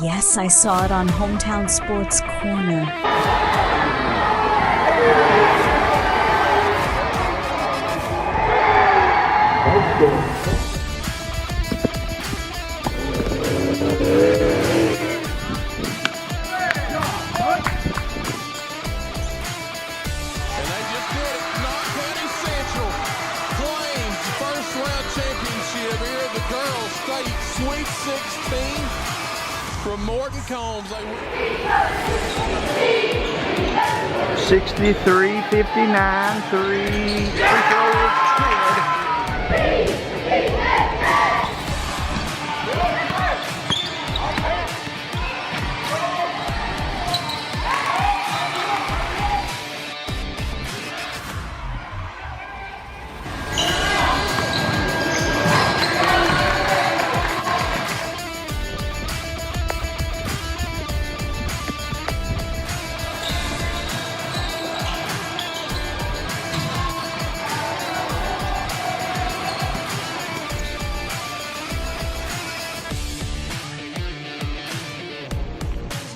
Yes, I saw it on Hometown Sports Corner. 16 from Morton Combs. 63-59, free throw is good.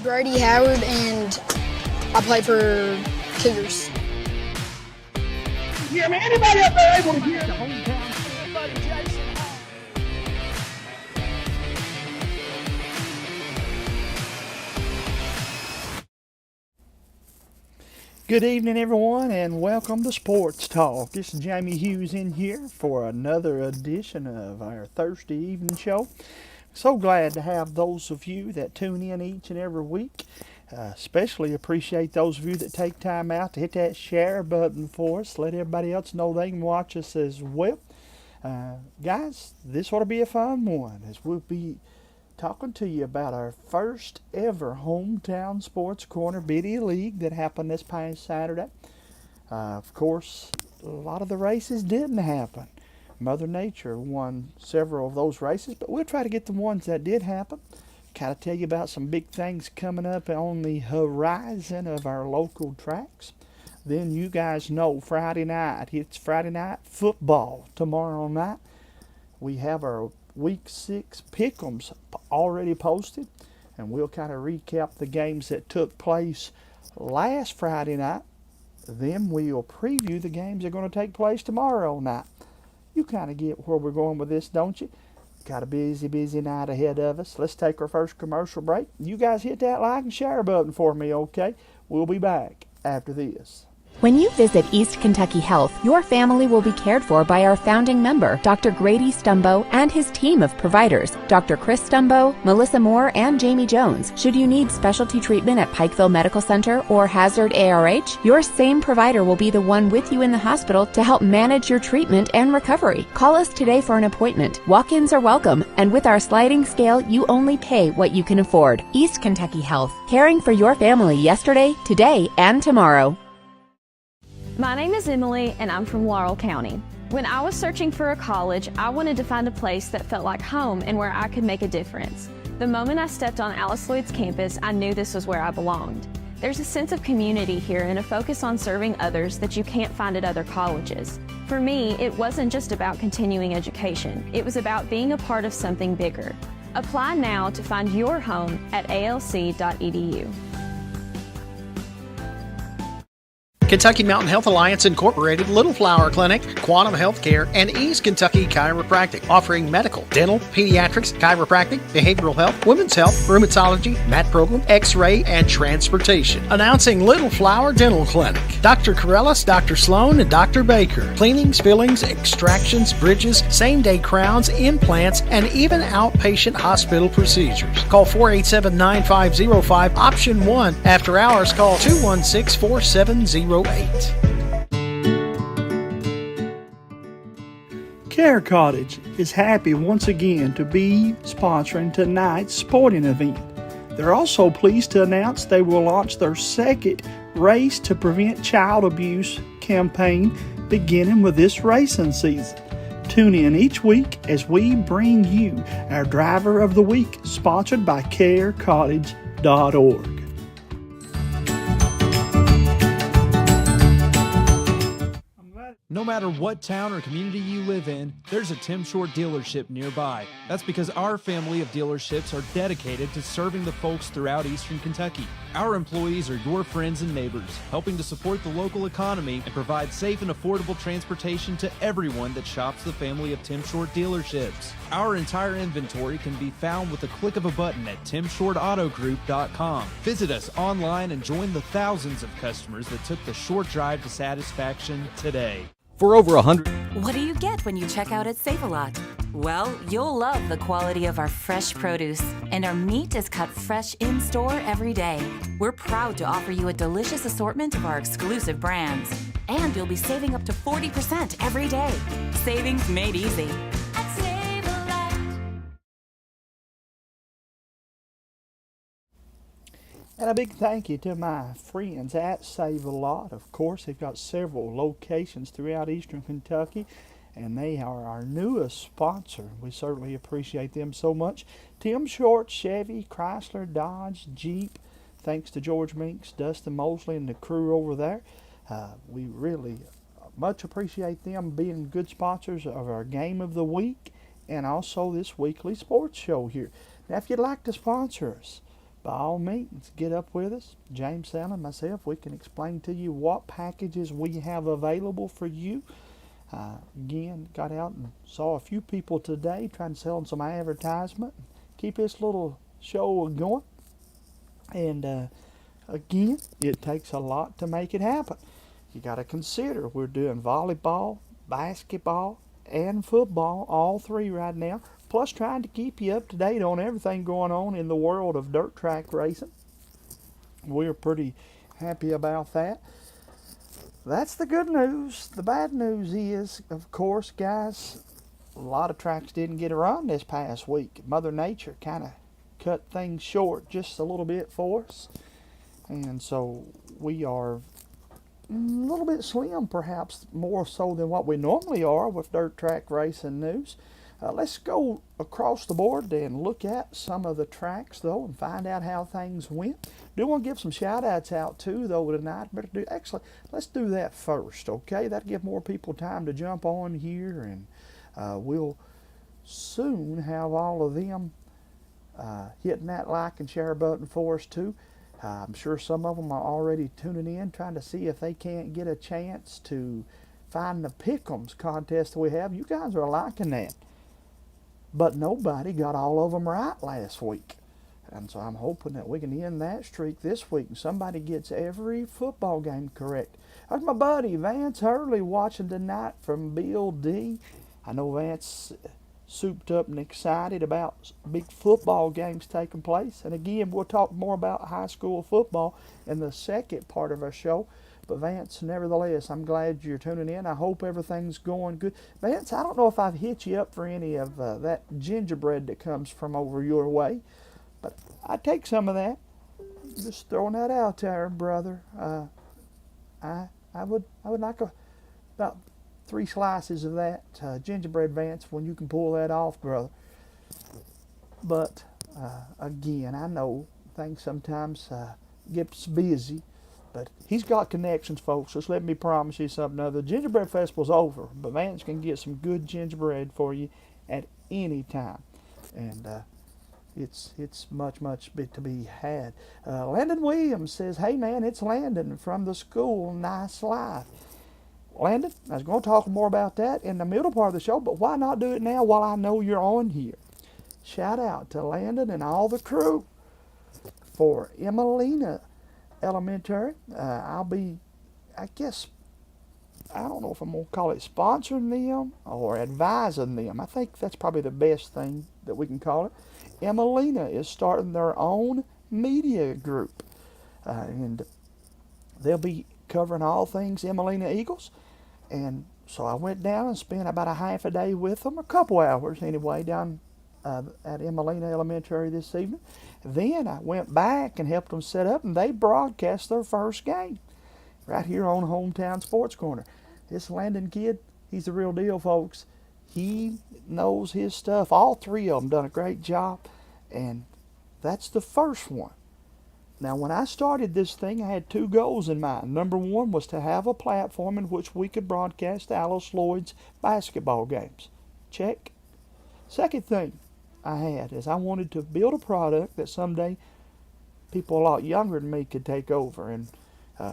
Brady Howard, and I play for Cougars. Yeah, man, anybody up there able to hear the hometown buddy Jason? Good evening, everyone, and welcome to Sports Talk. This is Jamie Hughes in here for another edition of our Thursday evening show. So glad to have those of you that tune in each and every week. Especially appreciate those of you that take time out to hit that share button for us. Let everybody else know they can watch us as well. Guys, this ought to be a fun one as we'll be talking to you about our first ever Hometown Sports Corner Biddy League that happened this past Saturday. Of course, a lot of the races didn't happen. Mother Nature won several of those races, but we'll try to get the ones that did happen. Kind of tell you about some big things coming up on the horizon of our local tracks. Then you guys know Friday night, it's Friday night football tomorrow night. We have our Week 6 pick'ems already posted, and we'll kind of recap the games that took place last Friday night. Then we'll preview the games that are going to take place tomorrow night. You kind of get where we're going with this, don't you? Got a busy night ahead of us. Let's take our first commercial break. You guys hit that like and share button for me, okay? We'll be back after this. When you visit East Kentucky Health, your family will be cared for by our founding member, Dr. Grady Stumbo, and his team of providers, Dr. Chris Stumbo, Melissa Moore, and Jamie Jones. Should you need specialty treatment at Pikeville Medical Center or Hazard ARH, your same provider will be the one with you in the hospital to help manage your treatment and recovery. Call us today for an appointment. Walk-ins are welcome, and with our sliding scale, you only pay what you can afford. East Kentucky Health, caring for your family yesterday, today, and tomorrow. My name is Emily, and I'm from Laurel County. When I was searching for a college, I wanted to find a place that felt like home and where I could make a difference. The moment I stepped on Alice Lloyd's campus, I knew this was where I belonged. There's a sense of community here and a focus on serving others that you can't find at other colleges. For me, it wasn't just about continuing education. It was about being a part of something bigger. Apply now to find your home at alc.edu. Kentucky Mountain Health Alliance Incorporated, Little Flower Clinic, Quantum Healthcare, and East Kentucky Chiropractic, offering medical, dental, pediatrics, chiropractic, behavioral health, women's health, rheumatology, mat program, x-ray, and transportation. Announcing Little Flower Dental Clinic. Dr. Corellis, Dr. Sloan, and Dr. Baker. Cleanings, fillings, extractions, bridges, same-day crowns, implants, and even outpatient hospital procedures. Call 487-9505, option 1. After hours, call 216-4708. Care Cottage is happy once again to be sponsoring tonight's sporting event. They're also pleased to announce they will launch their second Race to Prevent Child Abuse campaign beginning with this racing season. Tune in each week as we bring you our Driver of the Week, sponsored by carecottage.org. No matter what town or community you live in, there's a Tim Short dealership nearby. That's because our family of dealerships are dedicated to serving the folks throughout Eastern Kentucky. Our employees are your friends and neighbors, helping to support the local economy and provide safe and affordable transportation to everyone that shops the family of Tim Short dealerships. Our entire inventory can be found with a click of a button at timshortautogroup.com. Visit us online and join the thousands of customers that took the short drive to satisfaction today. For over 100. What do you get when you check out at Save-A-Lot? Well, you'll love the quality of our fresh produce, and our meat is cut fresh in-store every day. We're proud to offer you a delicious assortment of our exclusive brands, and you'll be saving up to 40% every day. Savings made easy. At Save-A-Lot. And a big thank you to my friends at Save-A-Lot. Of course, they've got several locations throughout Eastern Kentucky, and they are our newest sponsor. We certainly appreciate them so much. Tim Short, Chevy, Chrysler, Dodge, Jeep. Thanks to George Minks, Dustin Mosley, and the crew over there. We really much appreciate them being good sponsors of our Game of the Week and also this weekly sports show here. Now, if you'd like to sponsor us, by all means, get up with us. James Allen and myself, we can explain to you what packages we have available for you. Again, got out and saw a few people today trying to sell them some advertisement. Keep this little show going. And again, it takes a lot to make it happen. You got to consider we're doing volleyball, basketball, and football, all three right now. Plus trying to keep you up to date on everything going on in the world of dirt track racing. We're pretty happy about that. That's the good news. The bad news is, of course, guys, a lot of tracks didn't get a run this past week. Mother Nature kind of cut things short just a little bit for us. And so we are a little bit slim, perhaps more so than what we normally are with dirt track racing news. Let's go across the board and look at some of the tracks, though, and find out how things went. Do want to give some shout-outs out, too, though, tonight. Actually, let's do that first, okay? That'll give more people time to jump on here, and we'll soon have all of them hitting that like and share button for us, too. I'm sure some of them are already tuning in, trying to see if they can't get a chance to find the Pick'ems contest that we have. You guys are liking that. But nobody got all of them right last week. And so I'm hoping that we can end that streak this week and somebody gets every football game correct. There's my buddy Vance Hurley watching tonight from Bill D. I know Vance souped up and excited about big football games taking place. And again, we'll talk more about high school football in the second part of our show. But Vance, nevertheless, I'm glad you're tuning in. I hope everything's going good. Vance, I don't know if I've hit you up for any of that gingerbread that comes from over your way, but I take some of that. Just throwing that out there, brother. I would like about 3 slices of that gingerbread, Vance, when you can pull that off, brother. But again, I know things sometimes gets busy. But he's got connections, folks. Just let me promise you something. Now, the Gingerbread Festival's over, but Vance can get some good gingerbread for you at any time. And it's much to be had. Landon Williams says, hey, man, it's Landon from the school. Nice life. Landon, I was going to talk more about that in the middle part of the show, but why not do it now while I know you're on here? Shout out to Landon and all the crew for Emelina Elementary. I'll be, I guess, I don't know if I'm going to call it sponsoring them or advising them. I think that's probably the best thing that we can call it. Emelina is starting their own media group. And they'll be covering all things Emelina Eagles. And so I went down and spent about a half a day with them, a couple hours anyway, down at Emelina Elementary this evening. Then I went back and helped them set up, and they broadcast their first game right here on Hometown Sports Corner. This Landon kid, he's the real deal, folks. He knows his stuff. All 3 of them done a great job, and that's the first one. Now, when I started this thing, I had two goals in mind. Number one was to have a platform in which we could broadcast Alice Lloyd's basketball games. Check. Second thing I had is I wanted to build a product that someday people a lot younger than me could take over and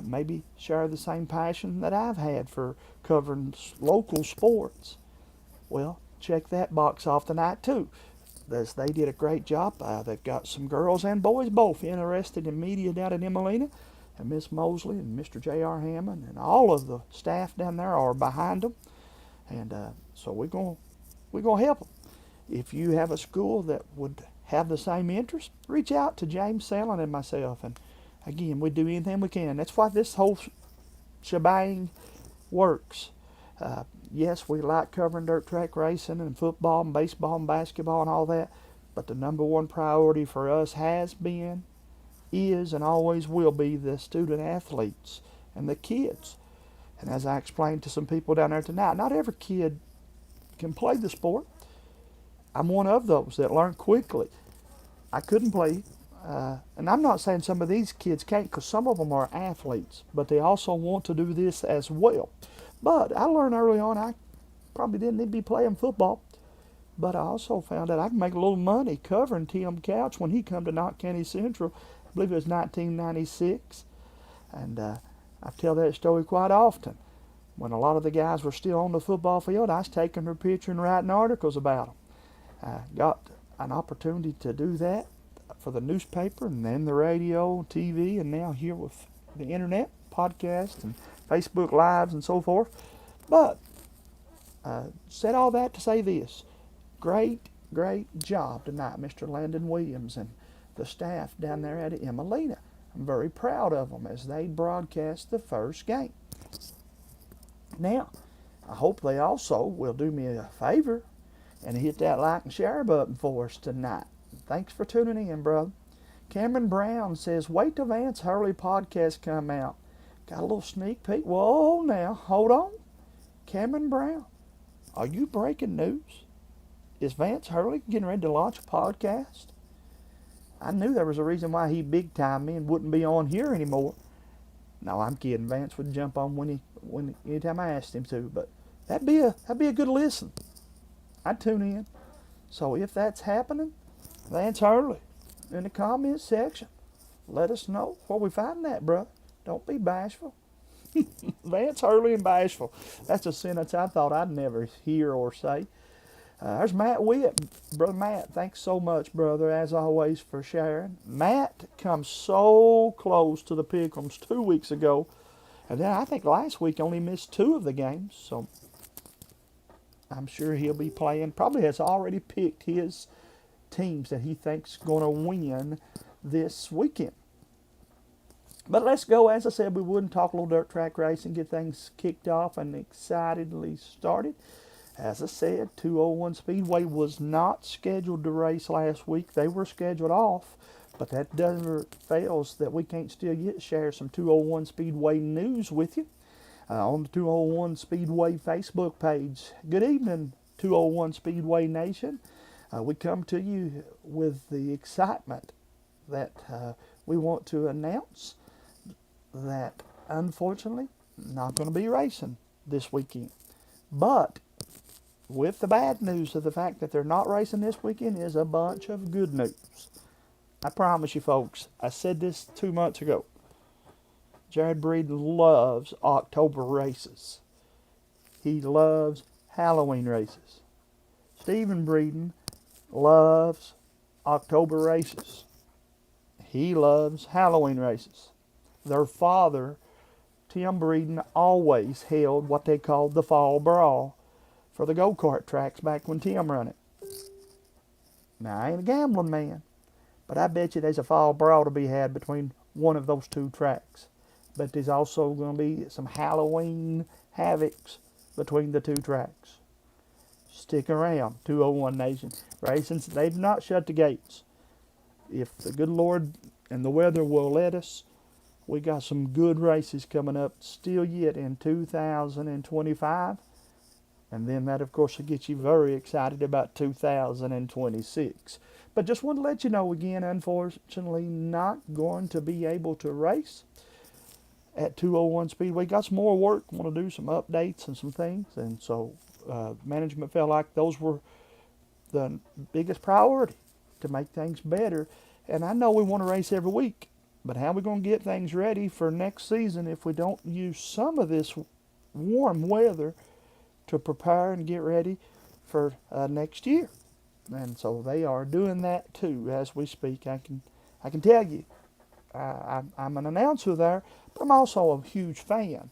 maybe share the same passion that I've had for covering local sports. Well, check that box off tonight too. They did a great job. They've got some girls and boys both interested in media down at Emelina, and Miss Mosley and Mr. J.R. Hammond and all of the staff down there are behind them, and so we're gonna help them. If you have a school that would have the same interest, reach out to James Sellen and myself, and again, we do anything we can. That's why this whole shebang works. Yes, we like covering dirt track racing and football and baseball and basketball and all that, but the number one priority for us has been, is, and always will be the student athletes and the kids. And as I explained to some people down there tonight, not every kid can play the sport. I'm one of those that learn quickly. I couldn't play, and I'm not saying some of these kids can't, because some of them are athletes, but they also want to do this as well. But I learned early on I probably didn't need to be playing football, but I also found out I can make a little money covering Tim Couch when he come to Knott County Central. I believe it was 1996, and I tell that story quite often. When a lot of the guys were still on the football field, I was taking their picture and writing articles about them. I got an opportunity to do that for the newspaper and then the radio, TV, and now here with the internet, podcast, and Facebook Lives and so forth. But said all that to say this. Great job tonight, Mr. Landon Williams and the staff down there at Emelina. I'm very proud of them as they broadcast the first game. Now, I hope they also will do me a favor and hit that like and share button for us tonight. Thanks for tuning in, brother. Cameron Brown says, wait till Vance Hurley podcast come out. Got a little sneak peek. Whoa, now, hold on. Cameron Brown, are you breaking news? Is Vance Hurley getting ready to launch a podcast? I knew there was a reason why he big time me and wouldn't be on here anymore. No, I'm kidding. Vance would jump on anytime I asked him to, but that'd be a good listen. I'd tune in. So if that's happening, Vance Hurley, in the comments section, let us know where we find that, brother. Don't be bashful. Vance Hurley and bashful. That's a sentence I thought I'd never hear or say. There's Matt Witt. Brother Matt, thanks so much, brother, as always, for sharing. Matt comes so close to the Pickums 2 weeks ago. And then I think last week only missed 2 of the games. So I'm sure he'll be playing. Probably has already picked his teams that he thinks going to win this weekend. But let's go. As I said, we wouldn't talk a little dirt track racing, get things kicked off and excitedly started. As I said, 201 Speedway was not scheduled to race last week. They were scheduled off, but that doesn't fails that we can't still share some 201 Speedway news with you on the 201 Speedway Facebook page. Good evening, 201 Speedway Nation. We come to you with the excitement that we want to announce that unfortunately not going to be racing this weekend. But with the bad news of the fact that they're not racing this weekend is a bunch of good news. I promise you folks, I said this 2 months ago. Jared Breeden loves October races. He loves Halloween races. Stephen Breeden loves October races. He loves Halloween races. Their father, Tim Breeden, always held what they called the Fall Brawl for the go-kart tracks back when Tim run it. Now, I ain't a gambling man, but I bet you there's a Fall Brawl to be had between one of those 2 tracks. But there's also going to be some Halloween havocs between the 2 tracks. Stick around, 201 Nation. Racing, they've not shut the gates. If the good Lord and the weather will let us, we got some good races coming up still yet in 2025. And then that, of course, will get you very excited about 2026. But just want to let you know again, unfortunately, not going to be able to race at 201 Speedway. Got some more work, want to do some updates and some things. And so management felt like those were the biggest priority to make things better. And I know we want to race every week, but how are we going to get things ready for next season if we don't use some of this warm weather to prepare and get ready for next year? And so they are doing that too as we speak. I can tell you, I'm an announcer there, but I'm also a huge fan,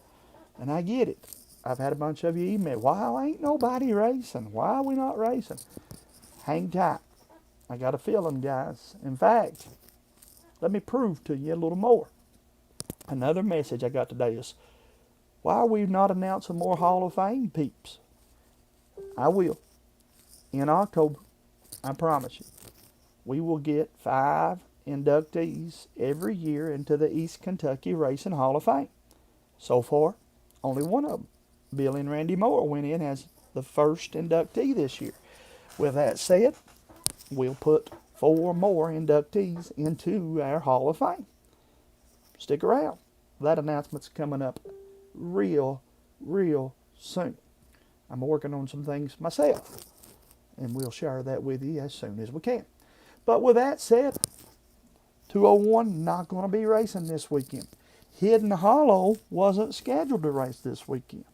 and I get it. I've had a bunch of you email, why ain't nobody racing? Why are we not racing? Hang tight. I got a feeling, guys. In fact, let me prove to you a little more. Another message I got today is, why are we not announcing more Hall of Fame peeps? I will. In October, I promise you, we will get 5 inductees every year into the East Kentucky Racing Hall of Fame. So far, only one of them, Billy and Randy Moore, went in as the first inductee this year. With that said, we'll put 4 more inductees into our Hall of Fame. Stick around. That announcement's coming up real soon. I'm working on some things myself, and we'll share that with you as soon as we can. But with that said, 201 not going to be racing this weekend. Hidden Hollow wasn't scheduled to race this weekend.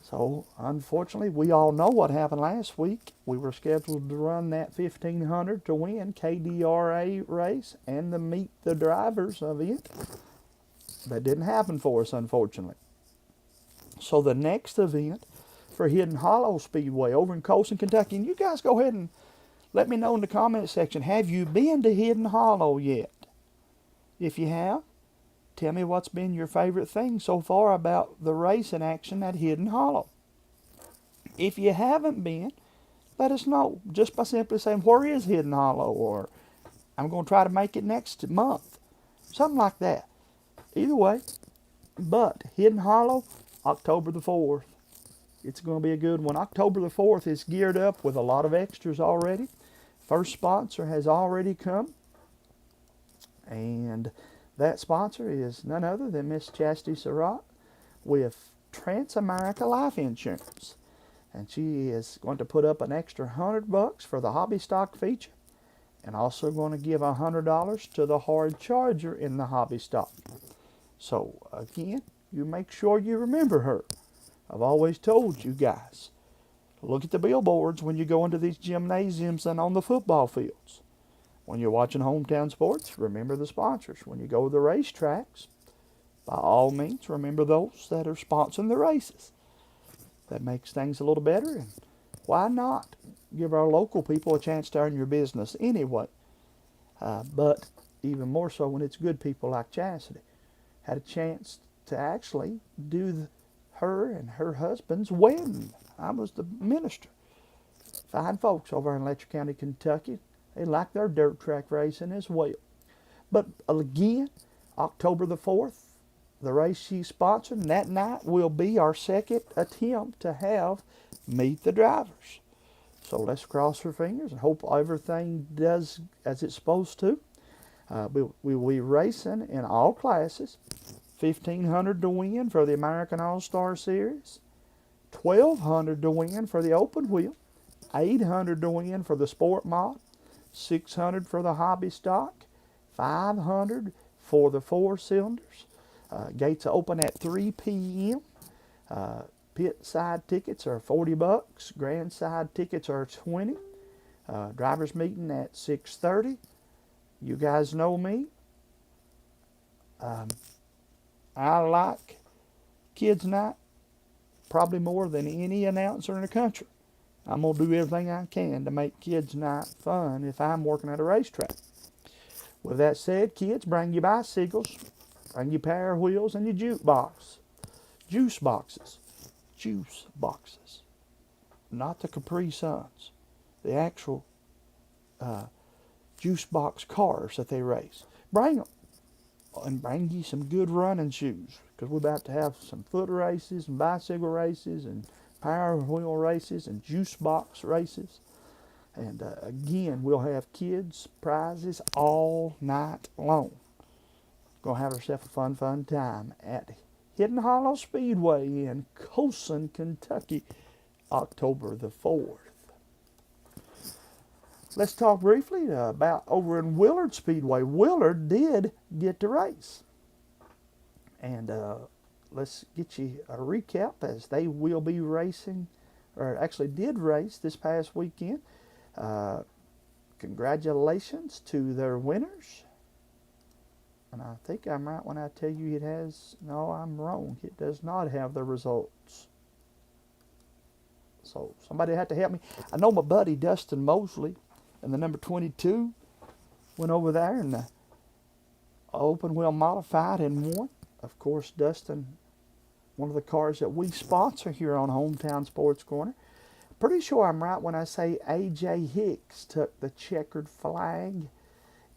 So, unfortunately, we all know what happened last week. We were scheduled to run that 1500 to win KDRA race and the Meet the Drivers event. That didn't happen for us, unfortunately. So the next event for Hidden Hollow Speedway over in Colson, Kentucky, and you guys go ahead and let me know in the comment section, have you been to Hidden Hollow yet? If you have, tell me what's been your favorite thing so far about the racing action at Hidden Hollow. If you haven't been, let us know just by simply saying, where is Hidden Hollow? Or, I'm going to try to make it next month. Something like that. Either way, but Hidden Hollow, October the 4th. It's going to be a good one. October the 4th is geared up with a lot of extras already. First sponsor has already come. And that sponsor is none other than Miss Chastity Surratt with Transamerica Life Insurance. And she is going to put up an extra $100 for the hobby stock feature, and also going to give $100 to the hard charger in the hobby stock. So again, you make sure you remember her. I've always told you guys, look at the billboards when you go into these gymnasiums and on the football fields. When you're watching Hometown Sports, remember the sponsors. When you go to the racetracks, by all means, remember those that are sponsoring the races. That makes things a little better, and why not give our local people a chance to earn your business anyway? But even more so when it's good people like Chastity. Had a chance to actually do her and her husband's wedding. I was the minister. Fine folks over in Letcher County, Kentucky. They like their dirt track racing as well. But again, October the 4th, the race she's sponsoring, that night will be our second attempt to have Meet the Drivers. So let's cross our fingers and hope everything does as it's supposed to. We will be racing in all classes. 1,500 to win for the American All-Star Series. 1,200 to win for the open wheel. 800 to win for the sport mod. 600 for the hobby stock. 500 for the 4 cylinders. Gates open at 3 p.m. Pit side tickets are $40. Grand side tickets are $20. Drivers meeting at 6:30. You guys know me. I like Kids Night probably more than any announcer in the country. I'm going to do everything I can to make Kids Night fun if I'm working at a racetrack. With that said, kids, bring your bicycles, bring your power wheels, and your juice boxes. Juice boxes. Not the Capri Suns. The actual juice box cars that they race. Bring them. And bring you some good running shoes, because we're about to have some foot races and bicycle races and power wheel races and juice box races. And again, we'll have kids prizes all night long. Gonna have ourselves a fun time at Hidden Hollow Speedway in Colson, Kentucky, October the 4th. Let's talk briefly about over in Willard Speedway. Willard did get to race. And let's get you a recap as they will be racing, or actually did race this past weekend. Congratulations to their winners. And I think I'm right when I tell you it has, no, I'm wrong. It does not have the results. So somebody had to help me. I know my buddy Dustin Mosley and the number 22 went over there and open wheel modified and won. Of course, Dustin, one of the cars that we sponsor here on Hometown Sports Corner. Pretty sure I'm right when I say A.J. Hicks took the checkered flag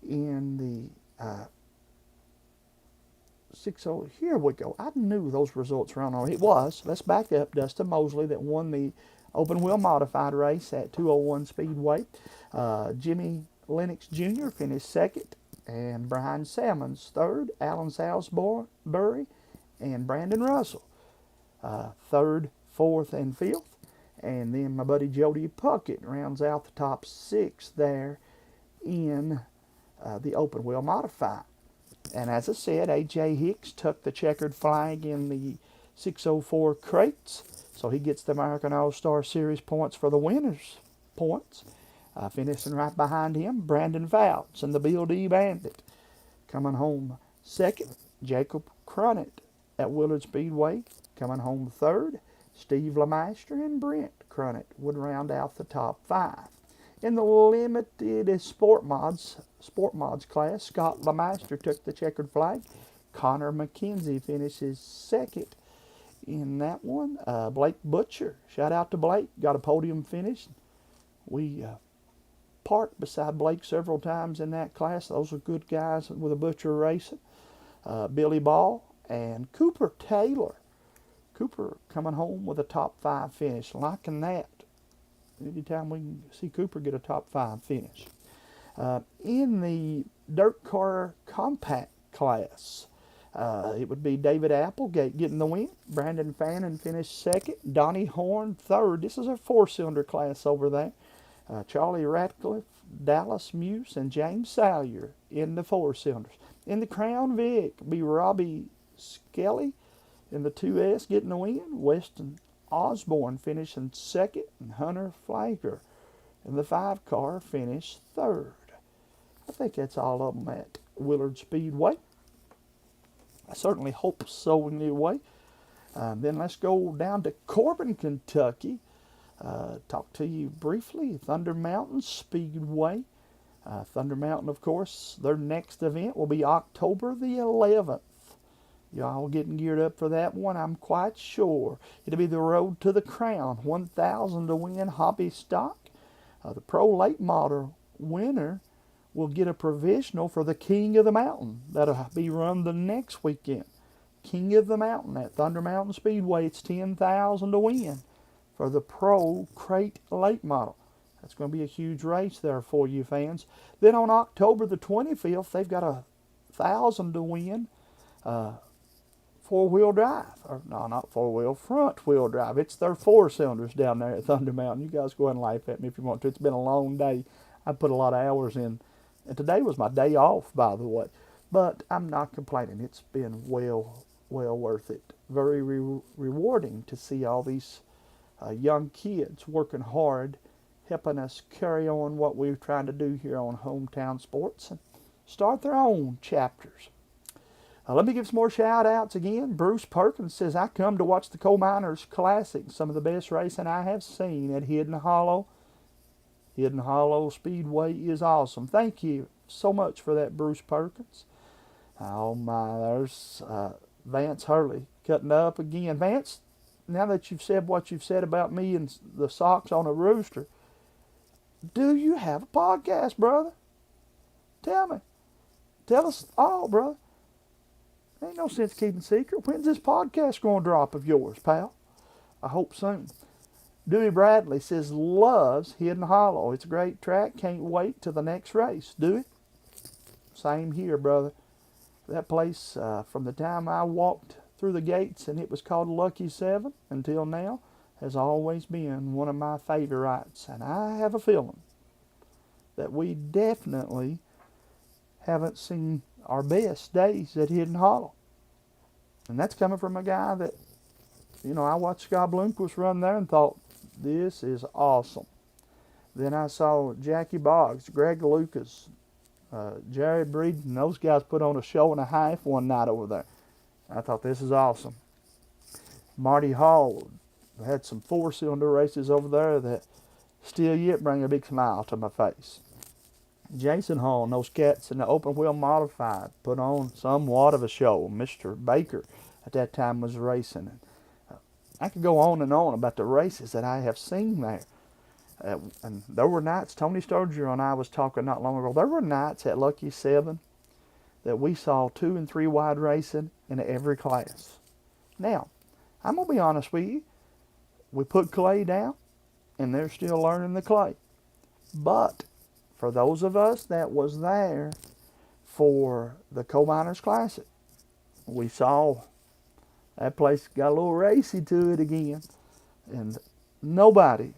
in the 6-0. Here we go. I knew those results were on. It was. Let's back up. Dustin Mosley that won the open wheel modified race at 201 Speedway. Jimmy Lennox Jr. finished second, and Brian Salmons third. Alan Salisbury and Brandon Russell third, fourth, and fifth. And then my buddy Jody Puckett rounds out the top six there in the open wheel modified. And as I said, A.J. Hicks took the checkered flag in the 604 crates. So he gets the American All-Star Series points for the winners' points. Finishing right behind him, Brandon Fouts and the Bill D. Bandit. Coming home second, Jacob Crunnett at Willard Speedway. Coming home third, Steve Lemaster and Brent Crunnett would round out the top five. In the limited sport mods class, Scott Lemaster took the checkered flag. Connor McKenzie finishes second in that one. Blake Butcher, shout out to Blake, got a podium finish. We parked beside Blake several times in that class. Those are good guys with a Butcher racing. Billy Ball and Cooper Taylor. Cooper coming home with a top five finish. Liking that. Anytime we can see Cooper get a top five finish. In the dirt car compact class, it would be David Applegate getting the win. Brandon Fannin finished second. Donnie Horn third. This is a four-cylinder class over there. Charlie Ratcliffe, Dallas Muse, and James Salyer in the four cylinders. In the Crown Vic, be Robbie Skelly in the 2S getting the win. Weston Osborne finishing second, and Hunter Flager in the 5-car finished third. I think that's all of them at Willard Speedway. I certainly hope so anyway. Then let's go down to Corbin, Kentucky. Talk to you briefly. Thunder Mountain Speedway. Thunder Mountain, of course, their next event will be October the 11th. Y'all getting geared up for that one, I'm quite sure. It'll be the Road to the Crown, 1,000 to win hobby stock. The Pro Late Model winner will get a provisional for the King of the Mountain. That'll be run the next weekend. King of the Mountain at Thunder Mountain Speedway. It's 10,000 to win for the Pro Crate Late Model. That's going to be a huge race there for you fans. Then on October the 25th, they've got 1,000 to win. Four-wheel drive. Or, no, not four-wheel, front-wheel drive. It's their four cylinders down there at Thunder Mountain. You guys go ahead and laugh at me if you want to. It's been a long day. I put a lot of hours in. And today was my day off, by the way. But I'm not complaining. It's been well worth it. Very rewarding to see all these young kids working hard, helping us carry on what we're trying to do here on Hometown Sports and start their own chapters. Let me give some more shout-outs again. Bruce Perkins says, I come to watch the Coal Miners Classic, some of the best racing I have seen at Hidden Hollow. Hidden Hollow Speedway is awesome. Thank you so much for that, Bruce Perkins. Oh my, there's Vance Hurley cutting up again. Vance, now that you've said what you've said about me and the socks on a rooster, do you have a podcast, brother? Tell me. Tell us all, brother. Ain't no sense keeping secret. When's this podcast going to drop of yours, pal? I hope soon. Dewey Bradley says loves Hidden Hollow. It's a great track. Can't wait till the next race. Dewey? Same here, brother. That place, from the time I walked through the gates and it was called Lucky 7 until now, has always been one of my favorites. And I have a feeling that we definitely haven't seen our best days at Hidden Hollow. And that's coming from a guy that, you know, I watched Scott Bloomquist run there and thought, this is awesome. Then I saw Jackie Boggs, Greg Lucas, Jerry Breeden, those guys put on a show and a half one night over there. I thought, this is awesome. Marty Hall had some four-cylinder races over there that still yet bring a big smile to my face. Jason Hall and those cats in the open wheel modified put on somewhat of a show. Mr. Baker at that time was racing. I could go on and on about the races that I have seen there. And there were nights, Tony Sturgeon and I was talking not long ago, there were nights at Lucky 7 that we saw 2 and 3 wide racing in every class. Now, I'm going to be honest with you. We put Clay down, and they're still learning the Clay. But for those of us that was there for the Coal Miners Classic, we saw that place got a little racy to it again. And nobody,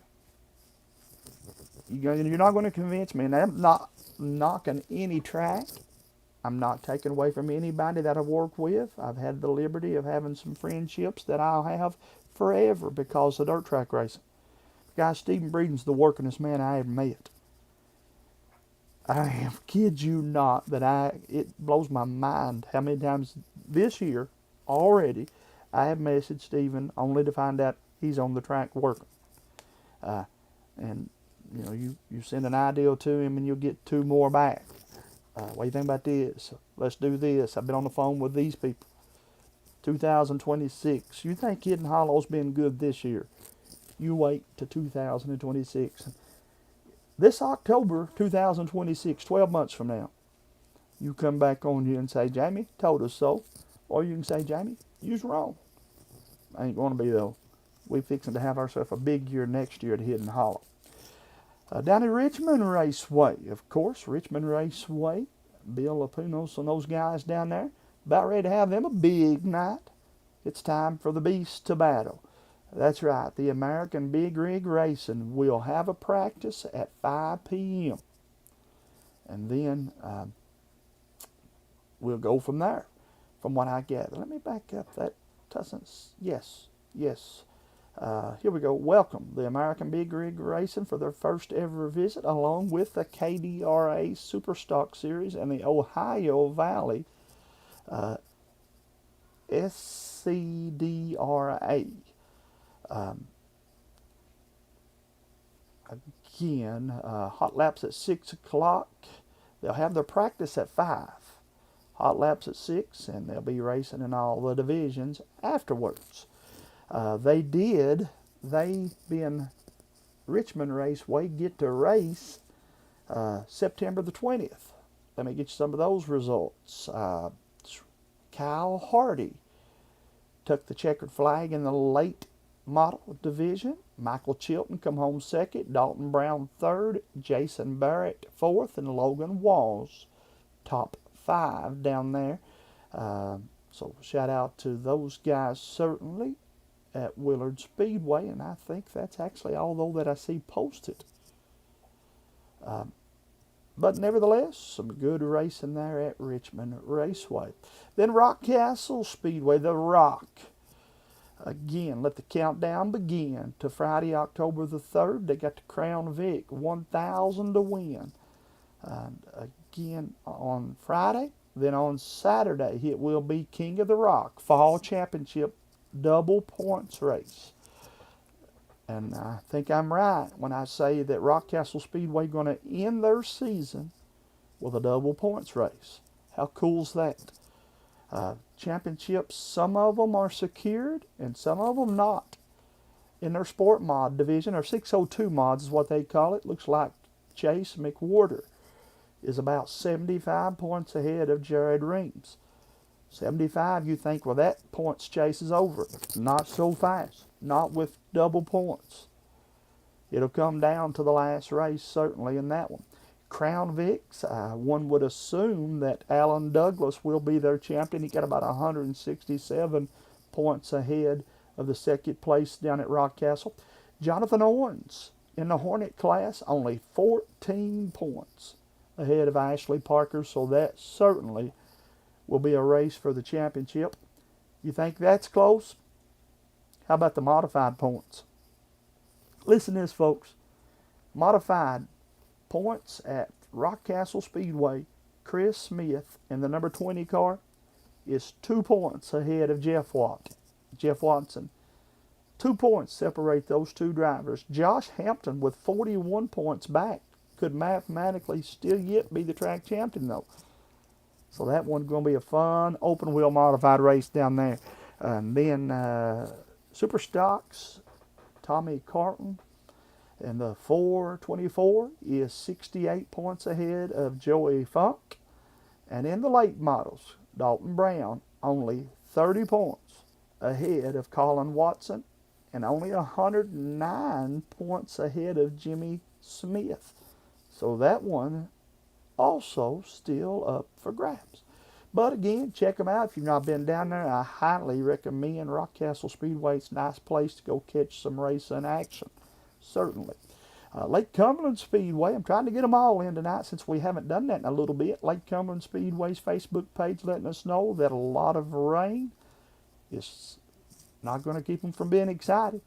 you're not going to convince me, and I'm not knocking any track. I'm not taking away from anybody that I've worked with. I've had the liberty of having some friendships that I'll have forever because of dirt track racing. Guy Stephen Breeden's the workingest man I ever met. I kid you not that it blows my mind how many times this year already I have messaged Stephen only to find out he's on the track working. And you know, you send an ideal to him and you'll get 2 more back. What do you think about this? Let's do this. I've been on the phone with these people. 2026. You think Hidden Hollow's been good this year? You wait to 2026. This October 2026, 12 months from now, you come back on here and say, Jamie told us so. Or you can say, Jamie, you was wrong. Ain't going to be though. We fixing to have ourselves a big year next year at Hidden Hollow. Down at Richmond Raceway, of course, Richmond Raceway, Bill Lapunos and those guys down there, about ready to have them a big night. It's time for the beasts to battle. That's right, the American Big Rig Racing will have a practice at 5 p.m. And then we'll go from there, from what I gather. Let me back up. That doesn't, yes. Here we go. Welcome the American Big Rig Racing for their first ever visit, along with the KDRA Superstock Series and the Ohio Valley SCDRA. Again, hot laps at 6 o'clock. They'll have their practice at 5. Hot laps at 6, and they'll be racing in all the divisions afterwards. They being Richmond Raceway, get to race September the 20th. Let me get you some of those results. Kyle Hardy took the checkered flag in the late model division. Michael Chilton come home second. Dalton Brown third. Jason Barrett fourth. And Logan Walls top 5 down there. So shout out to those guys certainly at Willard Speedway, and I think that's actually all though that I see posted. But nevertheless, some good racing there at Richmond Raceway. Then Rockcastle Speedway, the Rock. Again, let the countdown begin to Friday, October the 3rd. They got the Crown Vic, 1,000 to win. Again, on Friday. Then on Saturday, it will be King of the Rock, Fall Championship double points race. And I think I'm right when I say that Rockcastle Speedway going to end their season with a double points race. How cool's that? Championships, some of them are secured and some of them not. In their sport mod division, or 602 mods is what they call it, looks like Chase McWhorter is about 75 points ahead of Jared Reams. 75, you think, well, that points chase is over. Not so fast. Not with double points. it'll come down to the last race, certainly, in that one. Crown Vics, one would assume that Alan Douglas will be their champion. He got about 167 points ahead of the second place down at Rockcastle. Jonathan Owens in the Hornet class, only 14 points ahead of Ashley Parker, so that certainly will be a race for the championship. You think that's close? How about the modified points? Listen to this, folks. Modified points at Rockcastle Speedway, Chris Smith in the number 20 car is 2 points ahead of Jeff Watson. 2 points separate those two drivers. Josh Hampton with 41 points back could mathematically still yet be the track champion, though. So that one's going to be a fun open wheel modified race down there. And then Super Stocks, Tommy Carton and the 424 is 68 points ahead of Joey Funk. And in the late models, Dalton Brown only 30 points ahead of Colin Watson and only 109 points ahead of Jimmy Smith. So that one also still up for grabs. But again, check them out. If you've not been down there, I highly recommend Rockcastle Speedway. It's a nice place to go catch some racing action. Certainly. Lake Cumberland Speedway, I'm trying to get them all in tonight since we haven't done that in a little bit. Lake Cumberland Speedway's Facebook page letting us know that a lot of rain is not going to keep them from being excited.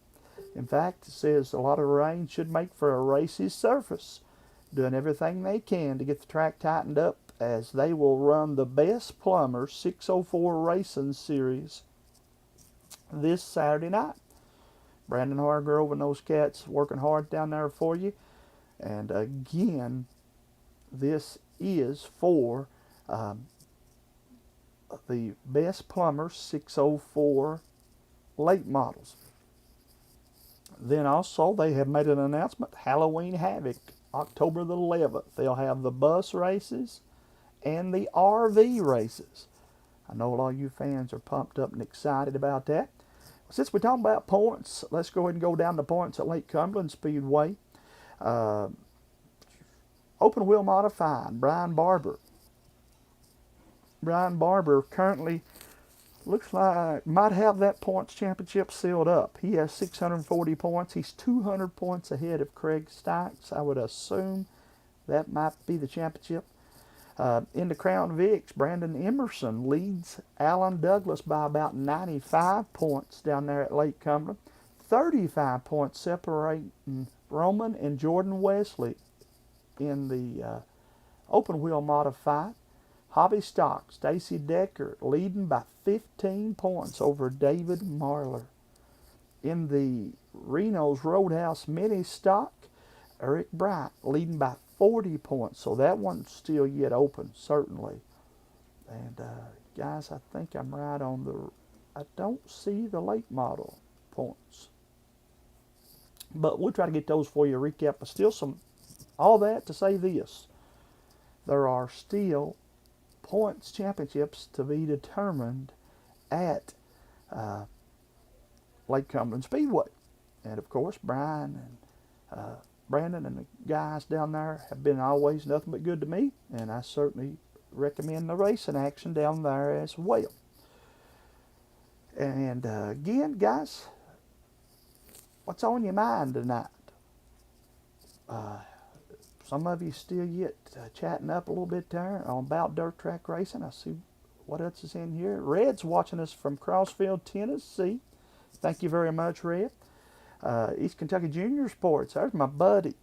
In fact, it says a lot of rain should make for a racy surface. Doing everything they can to get the track tightened up as they will run the Best Plumber 604 Racing Series this Saturday night. Brandon Hargrove and those cats working hard down there for you. And again, this is for the Best Plumber 604 late models. Then also they have made an announcement, Halloween Havoc, October the 11th. They'll have the bus races and the RV races. I know a lot of you fans are pumped up and excited about that. Since we're talking about points, let's go ahead and go down to points at Lake Cumberland Speedway. Open wheel modified, Brian Barber. Brian Barber currently looks like might have that points championship sealed up. He has 640 points. He's 200 points ahead of Craig Stikes. I would assume that might be the championship. In the Crown Vics, Brandon Emerson leads Alan Douglas by about 95 points down there at Lake Cumberland. 35 points separating Roman and Jordan Wesley in the open wheel modified. Hobby Stock, Stacy Decker leading by 15 points over David Marler. In the Reno's Roadhouse Mini Stock, Eric Bright leading by 40 points. So that one's still yet open, certainly. And guys, I think I'm right on the... I don't see the late model points. But we'll try to get those for you, recap. But still all that to say this. There are still points championships to be determined at Lake Cumberland Speedway. And of course, Brian and Brandon and the guys down there have been always nothing but good to me, and I certainly recommend the racing action down there as well. And again, guys, what's on your mind tonight? Some of you still yet chatting up a little bit there on about dirt track racing. I see what else is in here. Red's watching us from Crossville, Tennessee. Thank you very much, Red. East Kentucky Junior Sports. There's my buddy.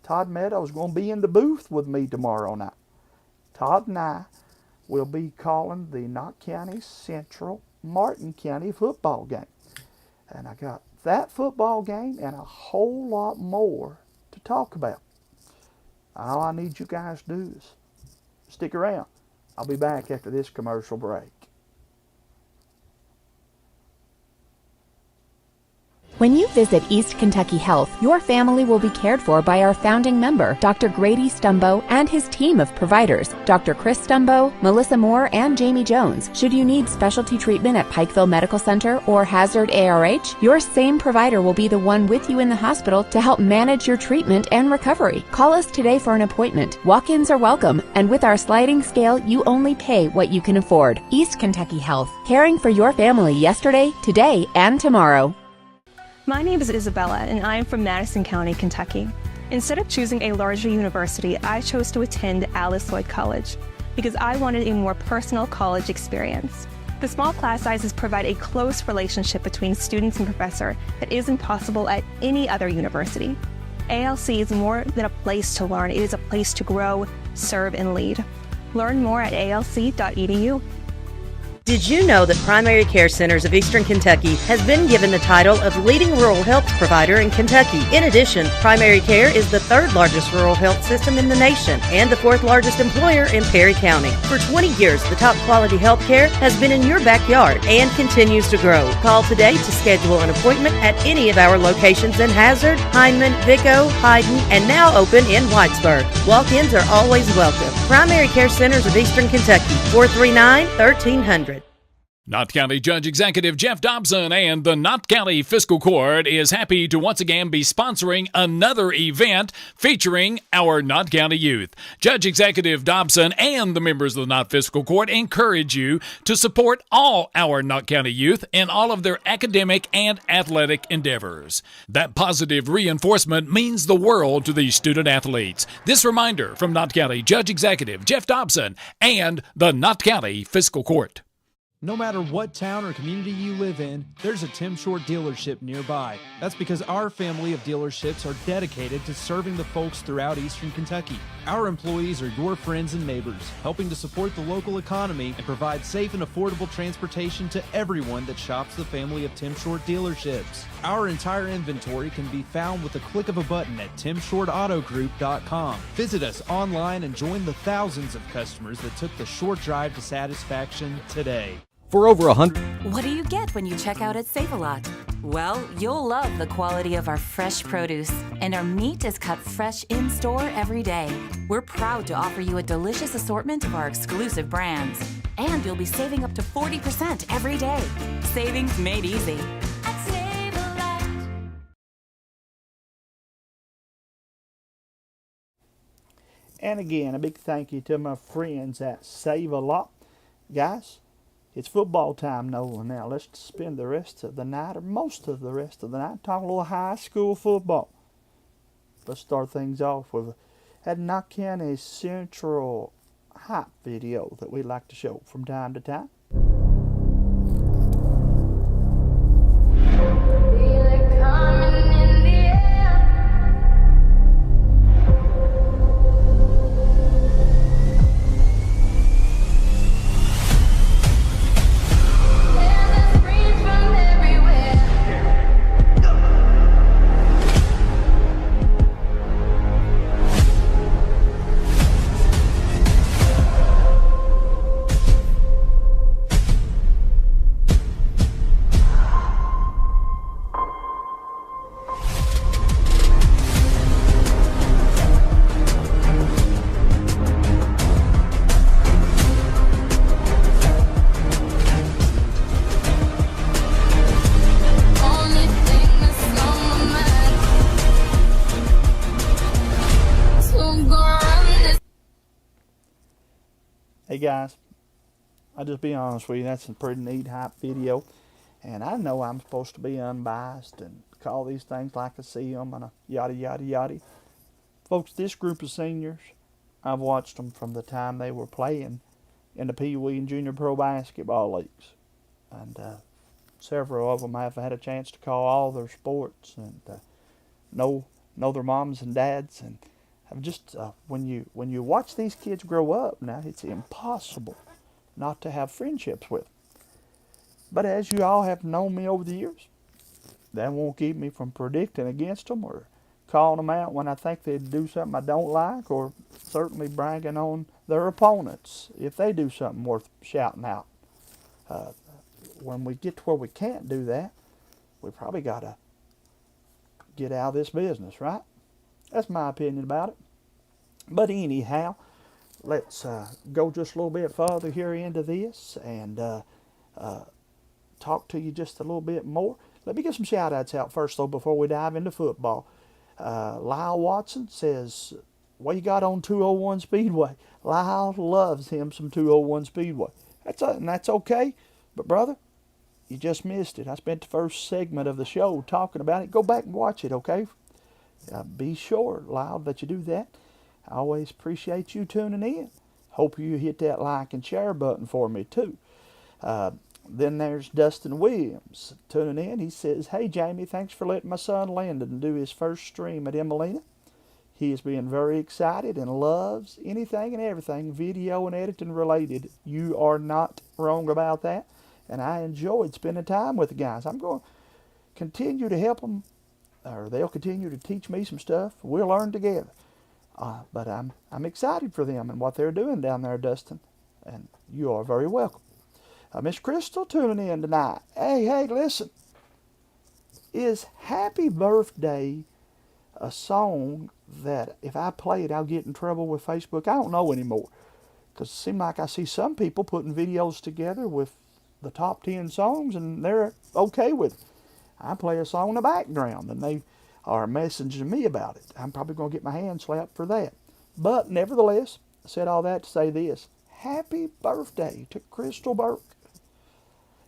Todd Meadows going to be in the booth with me tomorrow night. Todd and I will be calling the Knott County Central Martin County football game. And I got that football game and a whole lot more to talk about. All I need you guys to do is stick around. I'll be back after this commercial break. When you visit East Kentucky Health, your family will be cared for by our founding member, Dr. Grady Stumbo, and his team of providers, Dr. Chris Stumbo, Melissa Moore, and Jamie Jones. Should you need specialty treatment at Pikeville Medical Center or Hazard ARH, your same provider will be the one with you in the hospital to help manage your treatment and recovery. Call us today for an appointment. Walk-ins are welcome, and with our sliding scale, you only pay what you can afford. East Kentucky Health, caring for your family yesterday, today, and tomorrow. My name is Isabella, and I am from Madison County, Kentucky. Instead of choosing a larger university, I chose to attend Alice Lloyd College because I wanted a more personal college experience. The small class sizes provide a close relationship between students and professor that isn't possible at any other university. ALC is more than a place to learn, it is a place to grow, serve, and lead. Learn more at alc.edu. Did you know that Primary Care Centers of Eastern Kentucky has been given the title of leading rural health provider in Kentucky? In addition, Primary Care is the third largest rural health system in the nation and the fourth largest employer in Perry County. For 20 years, the top quality health care has been in your backyard and continues to grow. Call today to schedule an appointment at any of our locations in Hazard, Hindman, Vico, Hyden, and now open in Whitesburg. Walk-ins are always welcome. Primary Care Centers of Eastern Kentucky, 439-1300. Knott County Judge Executive Jeff Dobson and the Knott County Fiscal Court is happy to once again be sponsoring another event featuring our Knott County youth. Judge Executive Dobson and the members of the Knott Fiscal Court encourage you to support all our Knott County youth in all of their academic and athletic endeavors. That positive reinforcement means the world to these student athletes. This reminder from Knott County Judge Executive Jeff Dobson and the Knott County Fiscal Court. No matter what town or community you live in, there's a Tim Short dealership nearby. That's because our family of dealerships are dedicated to serving the folks throughout Eastern Kentucky. Our employees are your friends and neighbors, helping to support the local economy and provide safe and affordable transportation to everyone that shops the family of Tim Short dealerships. Our entire inventory can be found with the click of a button at timshortautogroup.com. Visit us online and join the thousands of customers that took the short drive to satisfaction today. For over 100. What do you get when you check out at Save-A-Lot? Well, you'll love the quality of our fresh produce, and our meat is cut fresh in-store every day. We're proud to offer you a delicious assortment of our exclusive brands, and you'll be saving up to 40% every day. Savings made easy. At Save-A-Lot. And again, a big thank you to my friends at Save-A-Lot. Guys, it's football time now. Let's spend the rest of the night, or most of the rest of the night, talking a little high school football. Let's start things off with a Knott County Central hype video that we like to show from time to time. Hey guys, I'll just be honest with you, that's a pretty neat hype video, and I know I'm supposed to be unbiased and call these things like I see them and yada yada yada. Folks, this group of seniors, I've watched them from the time they were playing in the Pee Wee and Junior Pro Basketball Leagues, and several of them I've had a chance to call all their sports and know their moms and dads, and I've just when you watch these kids grow up now, it's impossible not to have friendships with them. But as you all have known me over the years, that won't keep me from predicting against them or calling them out when I think they do something I don't like, or certainly bragging on their opponents if they do something worth shouting out. When we get to where we can't do that, we probably got to get out of this business, right? That's my opinion about it. But anyhow, let's go just a little bit further here into this and talk to you just a little bit more. Let me get some shout outs out first, though, before we dive into football. Lyle Watson says, what you got on 201 Speedway? Lyle loves him some 201 Speedway. That's okay. But, brother, you just missed it. I spent the first segment of the show talking about it. Go back and watch it, okay? Be sure, Lyle, that you do that. I always appreciate you tuning in. Hope you hit that like and share button for me, too. Then there's Dustin Williams tuning in. He says, hey, Jamie, thanks for letting my son Landon do his first stream at Emelina. He is being very excited and loves anything and everything video and editing related. You are not wrong about that. And I enjoyed spending time with the guys. I'm going to continue to help them, or they'll continue to teach me some stuff. We'll learn together. But I'm excited for them and what they're doing down there, Dustin. And you are very welcome. Miss Crystal tuning in tonight. Hey, listen. Is Happy Birthday a song that if I play it, I'll get in trouble with Facebook? I don't know anymore. Because it seems like I see some people putting videos together with the top 10 songs and they're okay with it. I play a song in the background and they are messaging me about it. I'm probably going to get my hand slapped for that. But nevertheless, I said all that to say this. Happy birthday to Crystal Burke.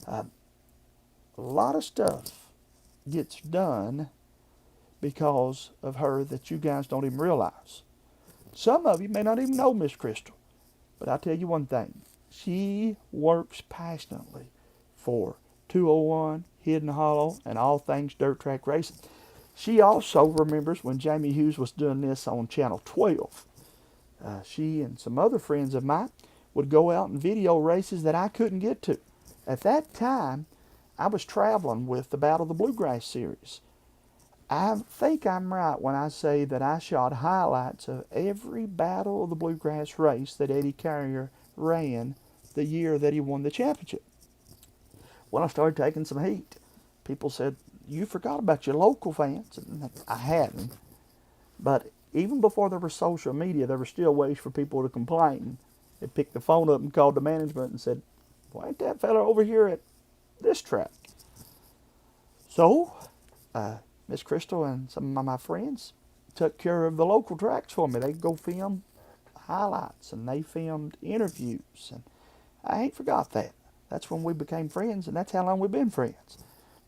A lot of stuff gets done because of her that you guys don't even realize. Some of you may not even know Miss Crystal. But I'll tell you one thing. She works passionately for 201, Hidden Hollow, and all things dirt track racing. She also remembers when Jamie Hughes was doing this on Channel 12. She and some other friends of mine would go out and video races that I couldn't get to. At that time, I was traveling with the Battle of the Bluegrass series. I think I'm right when I say that I shot highlights of every Battle of the Bluegrass race that Eddie Carrier ran the year that he won the championship. When I started taking some heat, people said, you forgot about your local fans. And I hadn't. But even before there was social media, there were still ways for people to complain. They picked the phone up and called the management and said, why ain't that fella over here at this track? So, Miss Crystal and some of my friends took care of the local tracks for me. They'd go film highlights and they filmed interviews. And I ain't forgot that. That's when we became friends, and that's how long we've been friends.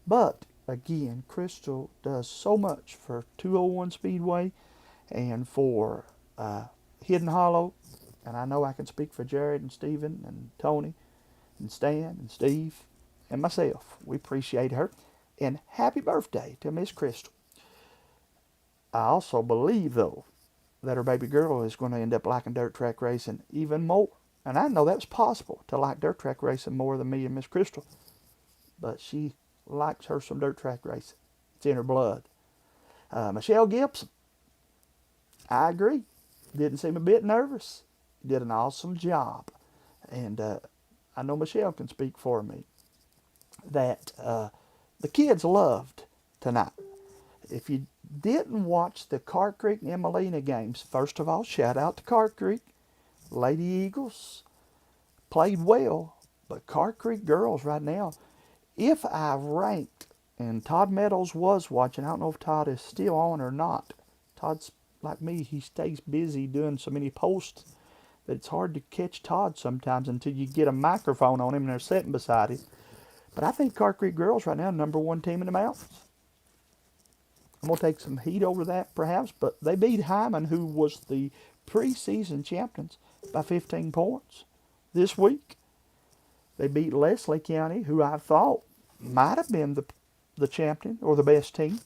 But, again, Crystal does so much for 201 Speedway and for Hidden Hollow. And I know I can speak for Jared and Steven and Tony and Stan and Steve and myself. We appreciate her. And happy birthday to Miss Crystal. I also believe, though, that her baby girl is going to end up liking dirt track racing even more. And I know that's possible, to like dirt track racing more than me and Miss Crystal. But she likes her some dirt track racing. It's in her blood. Michelle Gibson. I agree. Didn't seem a bit nervous. Did an awesome job. And I know Michelle can speak for me that the kids loved tonight. If you didn't watch the Cart Creek and Emelina games, first of all, shout out to Cart Creek. Lady Eagles played well, but Cart Creek girls right now, if I ranked, and Todd Meadows was watching, I don't know if Todd is still on or not. Todd's like me, he stays busy doing so many posts that it's hard to catch Todd sometimes until you get a microphone on him and they're sitting beside him. But I think Cart Creek girls right now, #1 team in the mountains. I'm going to take some heat over that perhaps, but they beat Hyman, who was the preseason champions, by 15 points this week. They beat Leslie County, who I thought might have been the champion or the best team.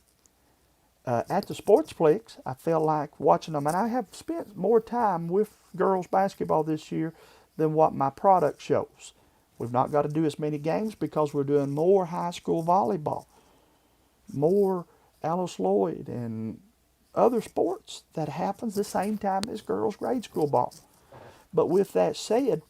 At the Sportsplex, I felt like watching them, and I have spent more time with girls basketball this year than what my product shows. We've not got to do as many games because we're doing more high school volleyball, more Alice Lloyd and other sports that happens the same time as girls grade school ball. But with that said,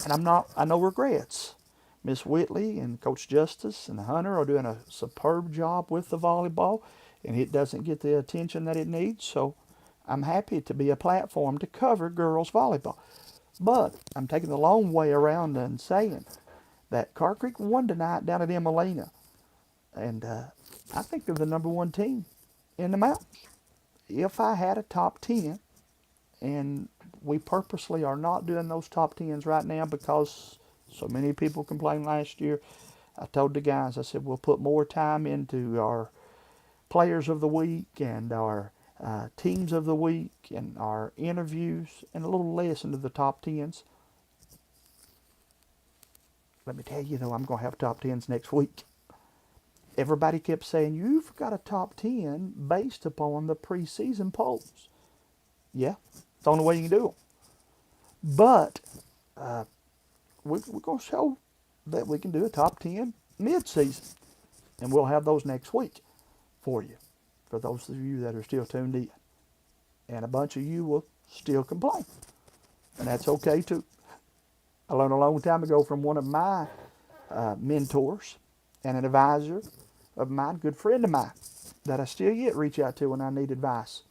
and I know regrets. Miss Whitley and Coach Justice and Hunter are doing a superb job with the volleyball. and it doesn't get the attention that it needs. So I'm happy to be a platform to cover girls volleyball. But I'm taking the long way around and saying that Car Creek won tonight down at Emelina. And I think they're the number one team in the mountains. If I had a top 10, and we purposely are not doing those top 10s right now because so many people complained last year, I told the guys, I said, we'll put more time into our players of the week and our teams of the week and our interviews and a little less into the top 10s. Let me tell you, though, I'm going to have top 10s next week. Everybody kept saying, you've got a top 10 based upon the preseason polls. Yeah, it's the only way you can do them. But we're going to show that we can do a top 10 mid-season. And we'll have those next week for you, for those of you that are still tuned in. And a bunch of you will still complain. And that's okay, too. I learned a long time ago from one of my mentors and an advisor of mine, good friend of mine, that I still yet reach out to when I need advice.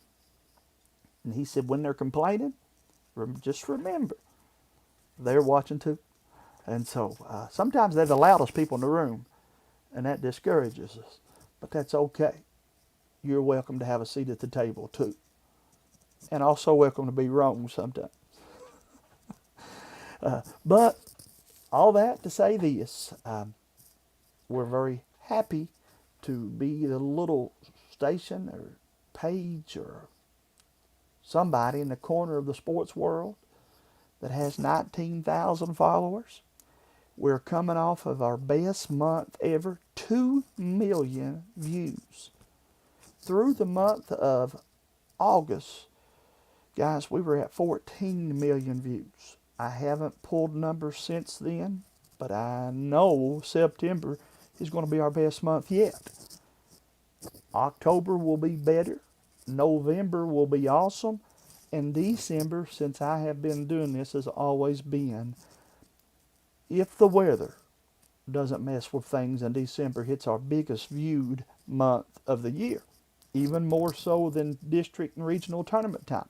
And he said, when they're complaining, just remember, they're watching too. And so sometimes they're the loudest people in the room, and that discourages us. But that's okay. You're welcome to have a seat at the table too. And also welcome to be wrong sometimes. But all that to say this, we're very happy to be the little station or page or somebody in the corner of the sports world that has 19,000 followers. We're coming off of our best month ever, 2 million views. Through the month of August, guys, we were at 14 million views. I haven't pulled numbers since then, but I know September is going to be our best month yet. October will be better. November will be awesome. And December, since I have been doing this, has always been, if the weather doesn't mess with things in December, it's our biggest viewed month of the year. Even more so than district and regional tournament time.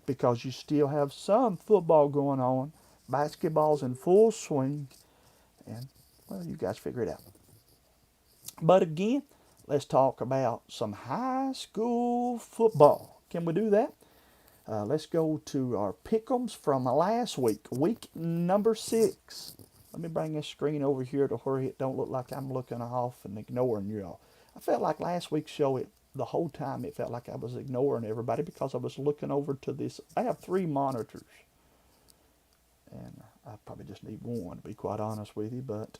Because you still have some football going on. Basketball's in full swing. And, well, you guys figure it out. But again, let's talk about some high school football. Can we do that? Let's go to our pick'ems from last week, week number 6. Let me bring this screen over here to where it don't look like I'm looking off and ignoring you all. I felt like last week's show, the whole time it felt like I was ignoring everybody because I was looking over to this. I have 3 monitors. And I probably just need one, to be quite honest with you, but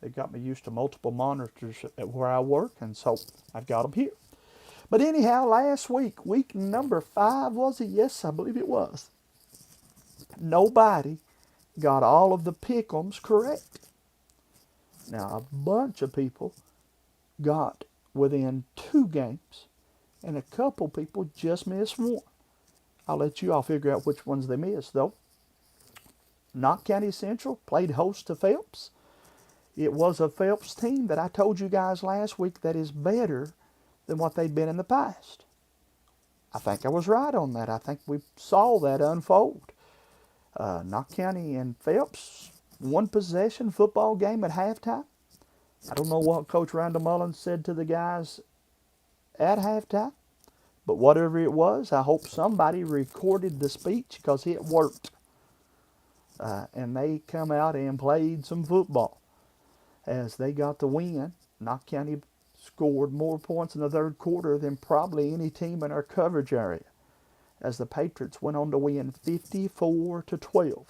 they got me used to multiple monitors at where I work, and so I've got them here. But anyhow, last week, week number 5, was it? Yes, I believe it was. Nobody got all of the pick'ems correct. Now, a bunch of people got within 2 games, and a couple people just missed 1. I'll let you all figure out which ones they missed, though. Knott County Central played host to Phelps. It was a Phelps team that I told you guys last week that is better than what they'd been in the past. I think I was right on that. I think we saw that unfold. Knott County and Phelps, 1 possession football game at halftime. I don't know what Coach Randall Mullins said to the guys at halftime, but whatever it was, I hope somebody recorded the speech because it worked. And they come out and played some football. As they got the win, Knott County scored more points in the 3rd quarter than probably any team in our coverage area, as the Patriots went on to win 54-12.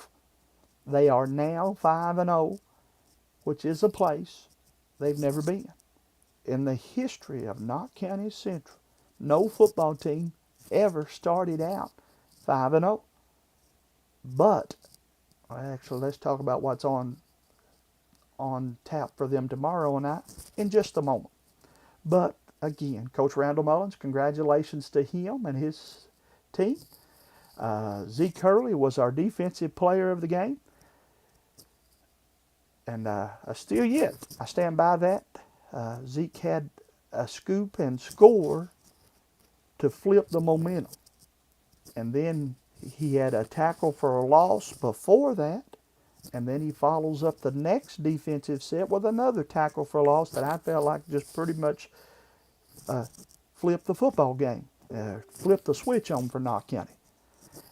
They are now 5-0, which is a place they've never been. In the history of Knott County Central, no football team ever started out 5-0. But, actually, let's talk about what's on tap for them tomorrow night in just a moment. But, again, Coach Randall Mullins, congratulations to him and his team. Zeke Hurley was our defensive player of the game. And I stand by that. Zeke had a scoop and score to flip the momentum. And then he had a tackle for a loss before that, and then he follows up the next defensive set with another tackle for a loss that I felt like just pretty much flipped the football game, flipped the switch on for Knott County.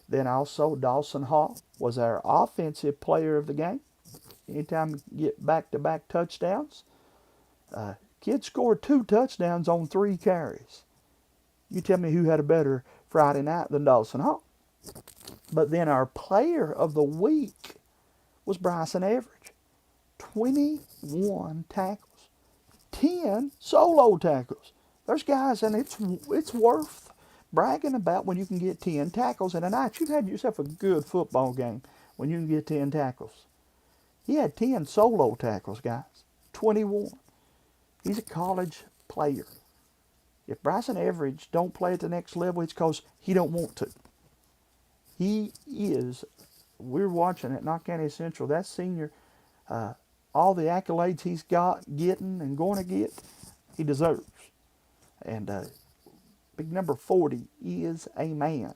Then also Dawson Hall was our offensive player of the game. Anytime you get back-to-back touchdowns, kid scored 2 touchdowns on 3 carries. You tell me who had a better Friday night than Dawson Hall. But then our player of the week was Bryson Everidge. 21 tackles, 10 solo tackles. There's guys, and it's worth bragging about when you can get 10 tackles in a night. You've had yourself a good football game when you can get 10 tackles. He had 10 solo tackles, guys. 21. He's a college player. If Bryson Everidge don't play at the next level, it's because he don't want to. He is, we're watching at Knott County Central, that senior, all the accolades he's getting and going to get, he deserves. And big number 40 is a man.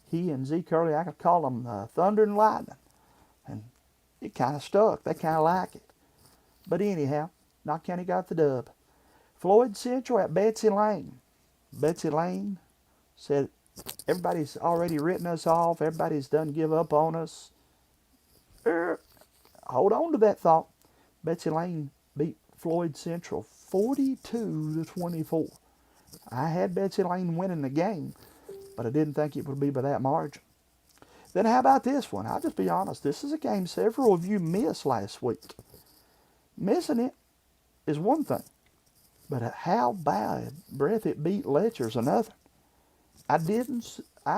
He and Zeke Hurley, I could call them thunder and lightning. And it kind of stuck. They kind of like it. But anyhow, Knott County got the dub. Floyd Central at Betsy Lane. Betsy Lane said, everybody's already written us off. Everybody's done give up on us. Hold on to that thought. Betsy Lane beat Floyd Central 42-24. I had Betsy Lane winning the game, but I didn't think it would be by that margin. Then how about this one? I'll just be honest. This is a game several of you missed last week. Missing it is one thing, but how bad Breathitt beat Letcher is another. I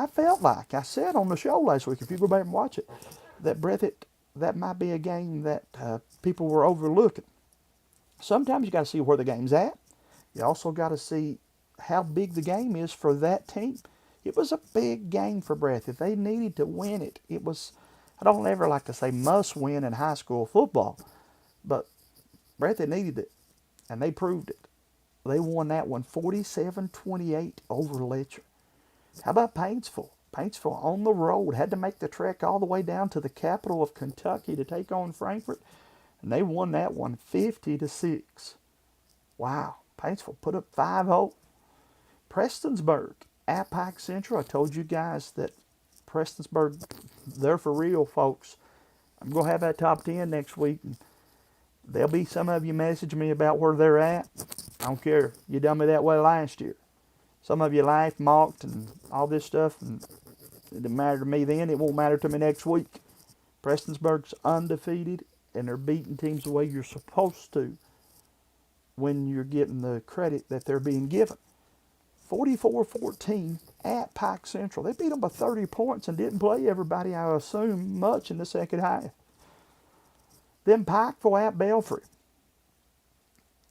felt like, I said on the show last week, if you go back and watch it, that Breathitt, that might be a game that people were overlooking. Sometimes you got to see where the game's at. You also got to see how big the game is for that team. It was a big game for Breathitt. They needed to win it. It was, I don't ever like to say must win in high school football, but Breathitt needed it, and they proved it. They won that one 47-28 over Letcher. How about Paintsville? Paintsville on the road had to make the trek all the way down to the capital of Kentucky to take on Frankfort, and they won that one 50-6. Wow, Paintsville put up 5-0. Prestonsburg at Pike Central. I told you guys that Prestonsburg, they're for real, folks. I'm going to have that top 10 next week, and there'll be some of you message me about where they're at. I don't care. You done me that way last year. Some of you laughed, mocked, and all this stuff, and it didn't matter to me then. It won't matter to me next week. Prestonsburg's undefeated, and they're beating teams the way you're supposed to when you're getting the credit that they're being given. 44-14 at Pike Central. They beat them by 30 points and didn't play everybody, I assume, much in the second half. Then Pikeville at Belfry.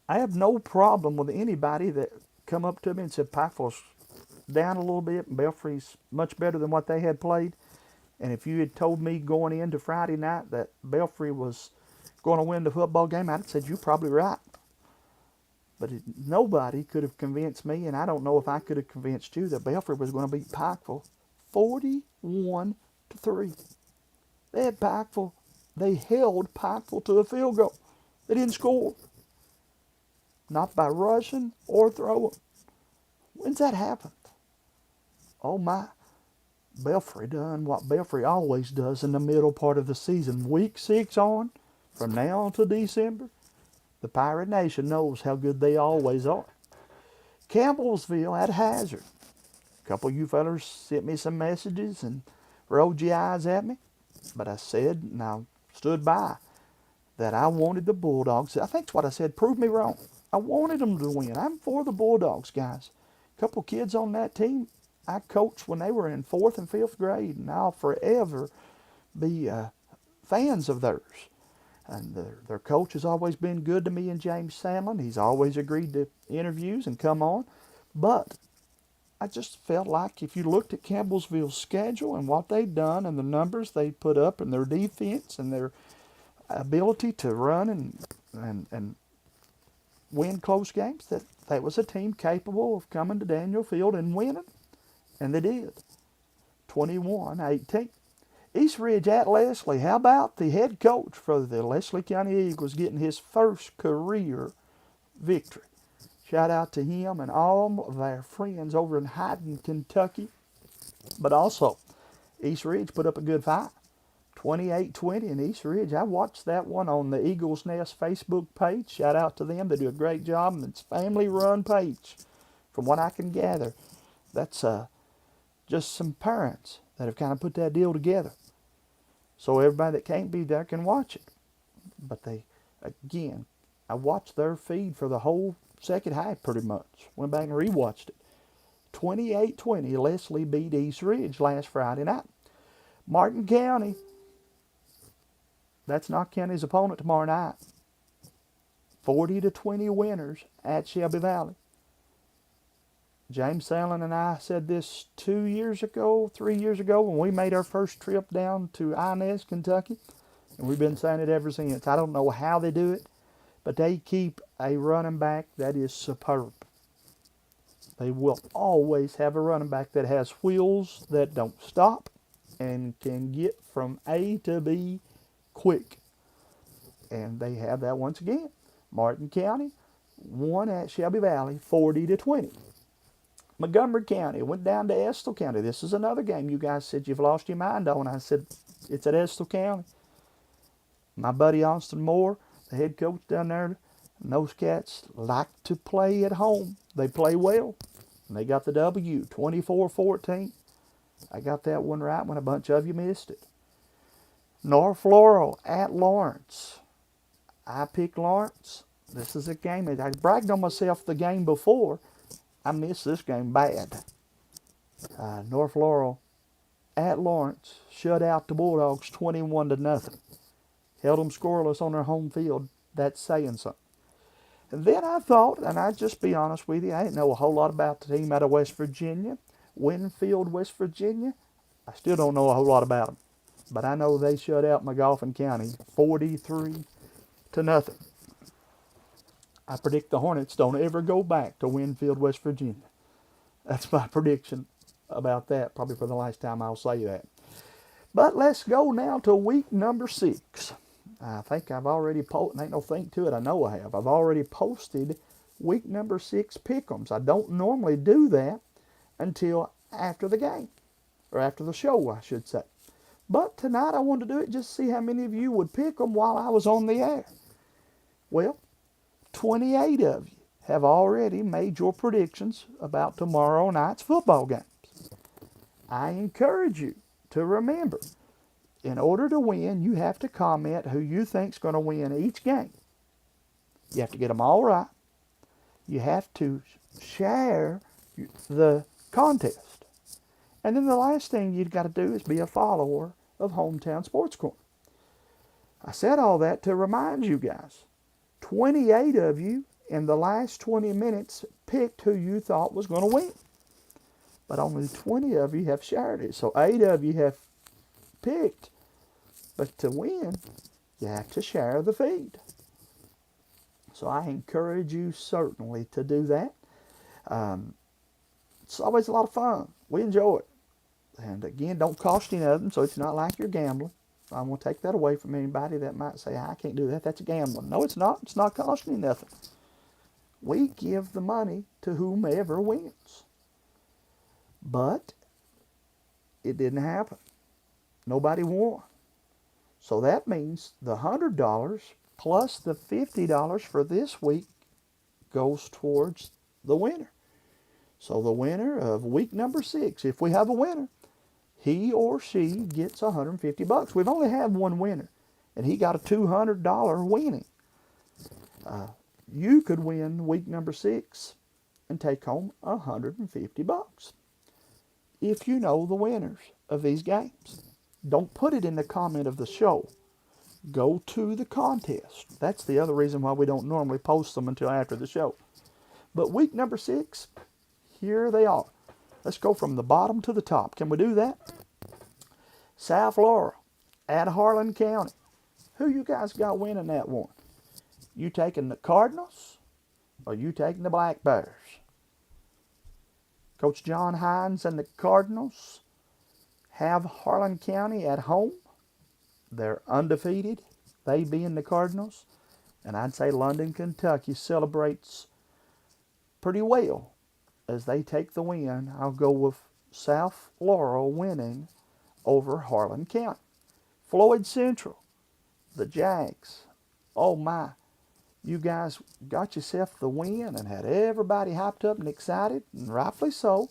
I have no problem with anybody that come up to me and said Pikeville's down a little bit and Belfry's much better than what they had played. And if you had told me going into Friday night that Belfry was going to win the football game, I'd have said you're probably right. But nobody could have convinced me, and I don't know if I could have convinced you, that Belfry was going to beat Pikeville 41-3. They had Pikeville. They held Pikeville to a field goal. They didn't score. Not by rushing or throwing. When's that happened? Oh my. Belfry done what Belfry always does in the middle part of the season. Week 6 on, from now until December, the Pirate Nation knows how good they always are. Campbellsville at Hazard. A couple of you fellas sent me some messages and rolled your eyes at me. But I said, and I stood by, that I wanted the Bulldogs. I think that's what I said. Prove me wrong. I wanted them to win. I'm for the Bulldogs, guys. A couple kids on that team I coached when they were in 4th and 5th grade, and I'll forever be fans of theirs. And their coach has always been good to me, and James Sandlin. He's always agreed to interviews and come on. But I just felt like if you looked at Campbellsville's schedule and what they've done and the numbers they put up and their defense and their ability to run and win close games, that was a team capable of coming to Daniel Field and winning, and they did. 21-18. East Ridge at Leslie. How about the head coach for the Leslie County Eagles getting his first career victory? Shout out to him and all of our friends over in Hyden, Kentucky. But also, East Ridge put up a good fight. 28-20 in East Ridge. I watched that one on the Eagles Nest Facebook page. Shout out to them. They do a great job. And it's a family-run page. From what I can gather, that's just some parents that have kind of put that deal together. So everybody that can't be there can watch it. But they, again, I watched their feed for the whole second half pretty much. Went back and rewatched it. 28-20, Leslie beat East Ridge last Friday night. Martin County, that's Knott County's opponent tomorrow night. 40-20 winners at Shelby Valley. James Sallin and I said this 3 years ago, when we made our first trip down to Inez, Kentucky. And we've been saying it ever since. I don't know how they do it, but they keep a running back that is superb. They will always have a running back that has wheels that don't stop and can get from A to B quick. And they have that once again. Martin County won at Shelby Valley 40-20. Montgomery County went down to Estill County. This is another game you guys said you've lost your mind on. I said it's at Estill County. My buddy Austin Moore, the head coach down there, and those cats like to play at home. They play well. And they got the W, 24-14. I got that one right when a bunch of you missed it. North Laurel at Lawrence. I picked Lawrence. This is a game. I bragged on myself the game before. I missed this game bad. North Laurel at Lawrence shut out the Bulldogs 21-0. Held them scoreless on their home field. That's saying something. And then I thought, and I'd just be honest with you, I didn't know a whole lot about the team out of West Virginia. Winfield, West Virginia. I still don't know a whole lot about them. But I know they shut out Magoffin County 43-0. I predict the Hornets don't ever go back to Winfield, West Virginia. That's my prediction about that, probably for the last time I'll say that. But let's go now to week number 6. I think I've already posted, ain't no think to it, I know I have. I've already posted week number 6 pick'ems. I don't normally do that until after the game, or after the show, I should say. But tonight I wanted to do it just to see how many of you would pick them while I was on the air. Well, 28 of you have already made your predictions about tomorrow night's football games. I encourage you to remember, in order to win, you have to comment who you think's going to win each game. You have to get them all right. You have to share the contest. And then the last thing you've got to do is be a follower of Hometown Sports Corner. I said all that to remind you guys. 28 of you in the last 20 minutes picked who you thought was going to win. But only 20 of you have shared it. So 8 of you have picked. But to win, you have to share the feed. So I encourage you certainly to do that. It's always a lot of fun. We enjoy it. And again, don't cost you nothing, so it's not like you're gambling. I won't take that away from anybody that might say, I can't do that, that's gambling. No, it's not. It's not costing you nothing. We give the money to whomever wins. But it didn't happen. Nobody won. So that means the $100 plus the $50 for this week goes towards the winner. So the winner of week number 6, if we have a winner, he or she gets $150. We've only had one winner, and he got a $200 winning. You could win week number 6 and take home $150 if you know the winners of these games. Don't put it in the comment of the show. Go to the contest. That's the other reason why we don't normally post them until after the show. But week number 6, here they are. Let's go from the bottom to the top. Can we do that? South Laurel at Harlan County. Who you guys got winning that one? You taking the Cardinals Are you taking the Black Bears? Coach John Hines and the Cardinals have Harlan County at home. They're undefeated, they being the Cardinals. And I'd say London, Kentucky celebrates pretty well as they take the win. I'll go with South Laurel winning over Harlan County. Floyd Central, the Jags. Oh my, you guys got yourself the win and had everybody hyped up and excited, and rightfully so.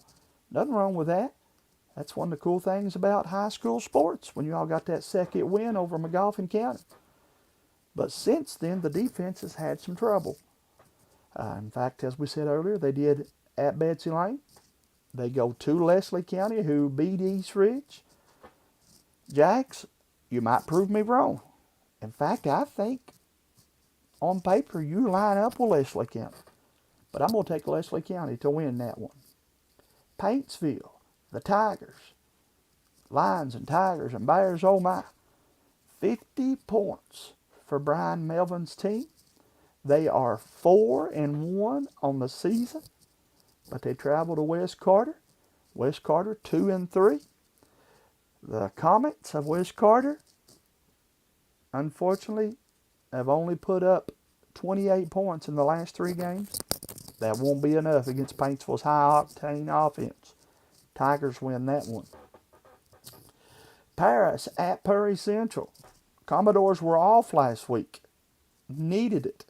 Nothing wrong with that. That's one of the cool things about high school sports, when you all got that second win over McGoffin County. But since then, the defense has had some trouble. In fact, as we said earlier, they did at Betsy Lane. They go to Leslie County, who beat East Ridge. Jags, you might prove me wrong. In fact, I think on paper you line up with Leslie County. But I'm going to take Leslie County to win that one. Paintsville, the Tigers. Lions and Tigers and Bears, oh my. 50 points for Brian Melvin's team. They are 4-1 on the season, but they travel to West Carter. West Carter 2-3. The Comets of West Carter, unfortunately, have only put up 28 points in the last 3 games. That won't be enough against Paintsville's high-octane offense. Tigers win that one. Paris at Prairie Central. Commodores were off last week. Needed it.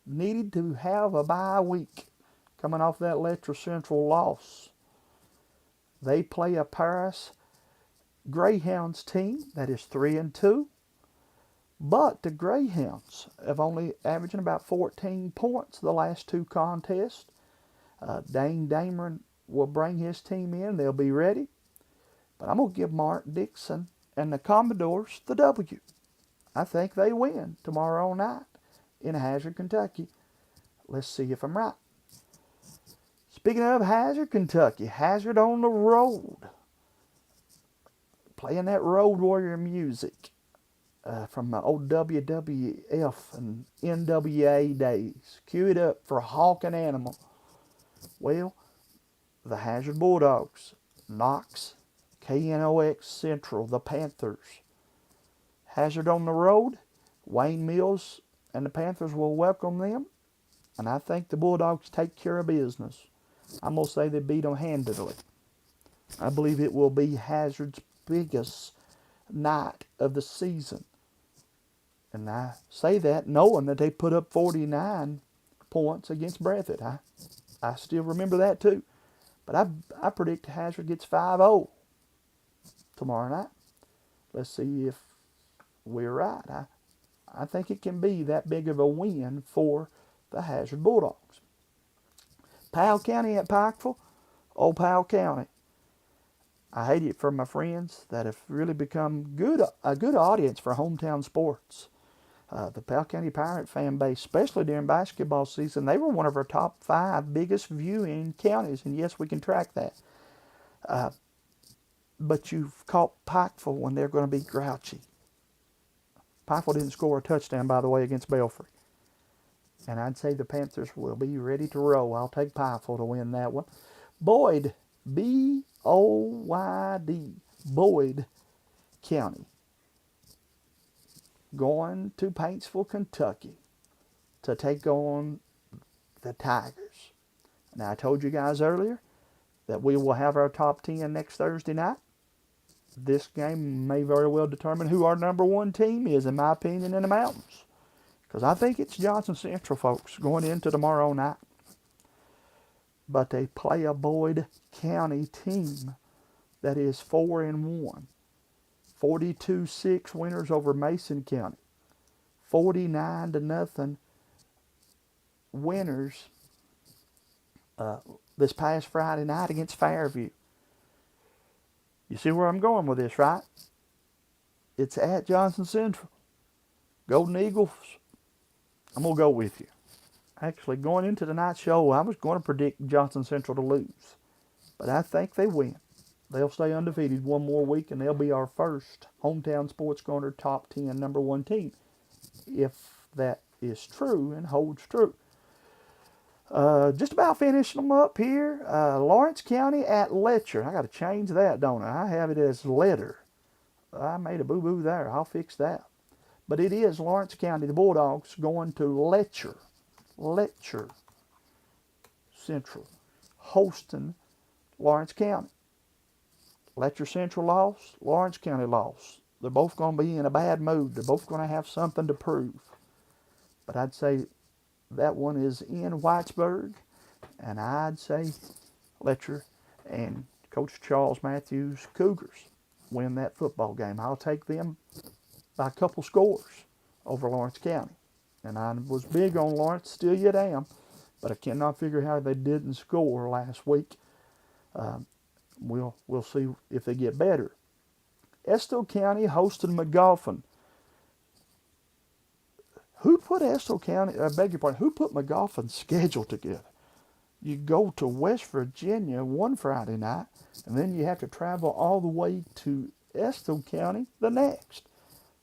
Needed to have a bye week coming off that Letcher Central loss. They play a Paris Greyhounds team that is 3-2. But the Greyhounds have only averaging about 14 points the last 2 contests. Dane Dameron will bring his team in. They'll be ready. But I'm going to give Mark Dixon and the Commodores the W. I think they win tomorrow night in Hazard, Kentucky. Let's see if I'm right. Speaking of Hazard, Kentucky, Hazard on the road. Playing that Road Warrior music from the old WWF and NWA days. Cue it up for Hawk and Animal. Well, the Hazard Bulldogs, Knox, KNOX Central, the Panthers. Hazard on the road. Wayne Mills and the Panthers will welcome them. And I think the Bulldogs take care of business. I'm going to say they beat them handedly. I believe it will be Hazard's biggest night of the season. And I say that knowing that they put up 49 points against Breathitt. I still remember that too. But I predict Hazard gets 5-0 tomorrow night. Let's see if we're right. I think it can be that big of a win for the Hazard Bulldogs. Powell County at Pikeville. Oh, Powell County. I hate it for my friends that have really become a good audience for hometown sports. The Powell County Pirate fan base, especially during basketball season, they were one of our top 5 biggest viewing counties, and yes, we can track that. But you've caught Pikeville when they're going to be grouchy. Pikeville didn't score a touchdown, by the way, against Belfry. And I'd say the Panthers will be ready to roll. I'll take Pikeville to win that one. Boyd, B-O-Y-D, Boyd County, going to Paintsville, Kentucky to take on the Tigers. Now, I told you guys earlier that we will have our top 10 next Thursday night. This game may very well determine who our number 1 team is, in my opinion, in the mountains. Because I think it's Johnson Central, folks, going into tomorrow night. But they play a Boyd County team that is 4-1. 42-6 winners over Mason County. 49-0 winners this past Friday night against Fairview. You see where I'm going with this, right? It's at Johnson Central. Golden Eagles, I'm going to go with you. Actually, going into tonight's show, I was going to predict Johnson Central to lose. But I think they win. They'll stay undefeated one more week, and they'll be our first hometown sports corner top 10 number 1 team. If that is true and holds true. Just about finishing them up here. Lawrence County at Letcher. I got to change that, don't I? I have it as Letter. I made a boo-boo there. I'll fix that. But it is Lawrence County. The Bulldogs going to Letcher. Letcher Central. Hosting Lawrence County. Letcher Central lost. Lawrence County lost. They're both going to be in a bad mood. They're both going to have something to prove. But I'd say that one is in Whitesburg. And I'd say Letcher and Coach Charles Matthews Cougars win that football game. I'll take them by a couple scores over Lawrence County. And I was big on Lawrence, still yet am, but I cannot figure how they didn't score last week. We'll see if they get better. Estill County hosting McGoffin. Who put Estill County, I beg your pardon, who put McGoffin's schedule together? You go to West Virginia one Friday night, and then you have to travel all the way to Estill County the next.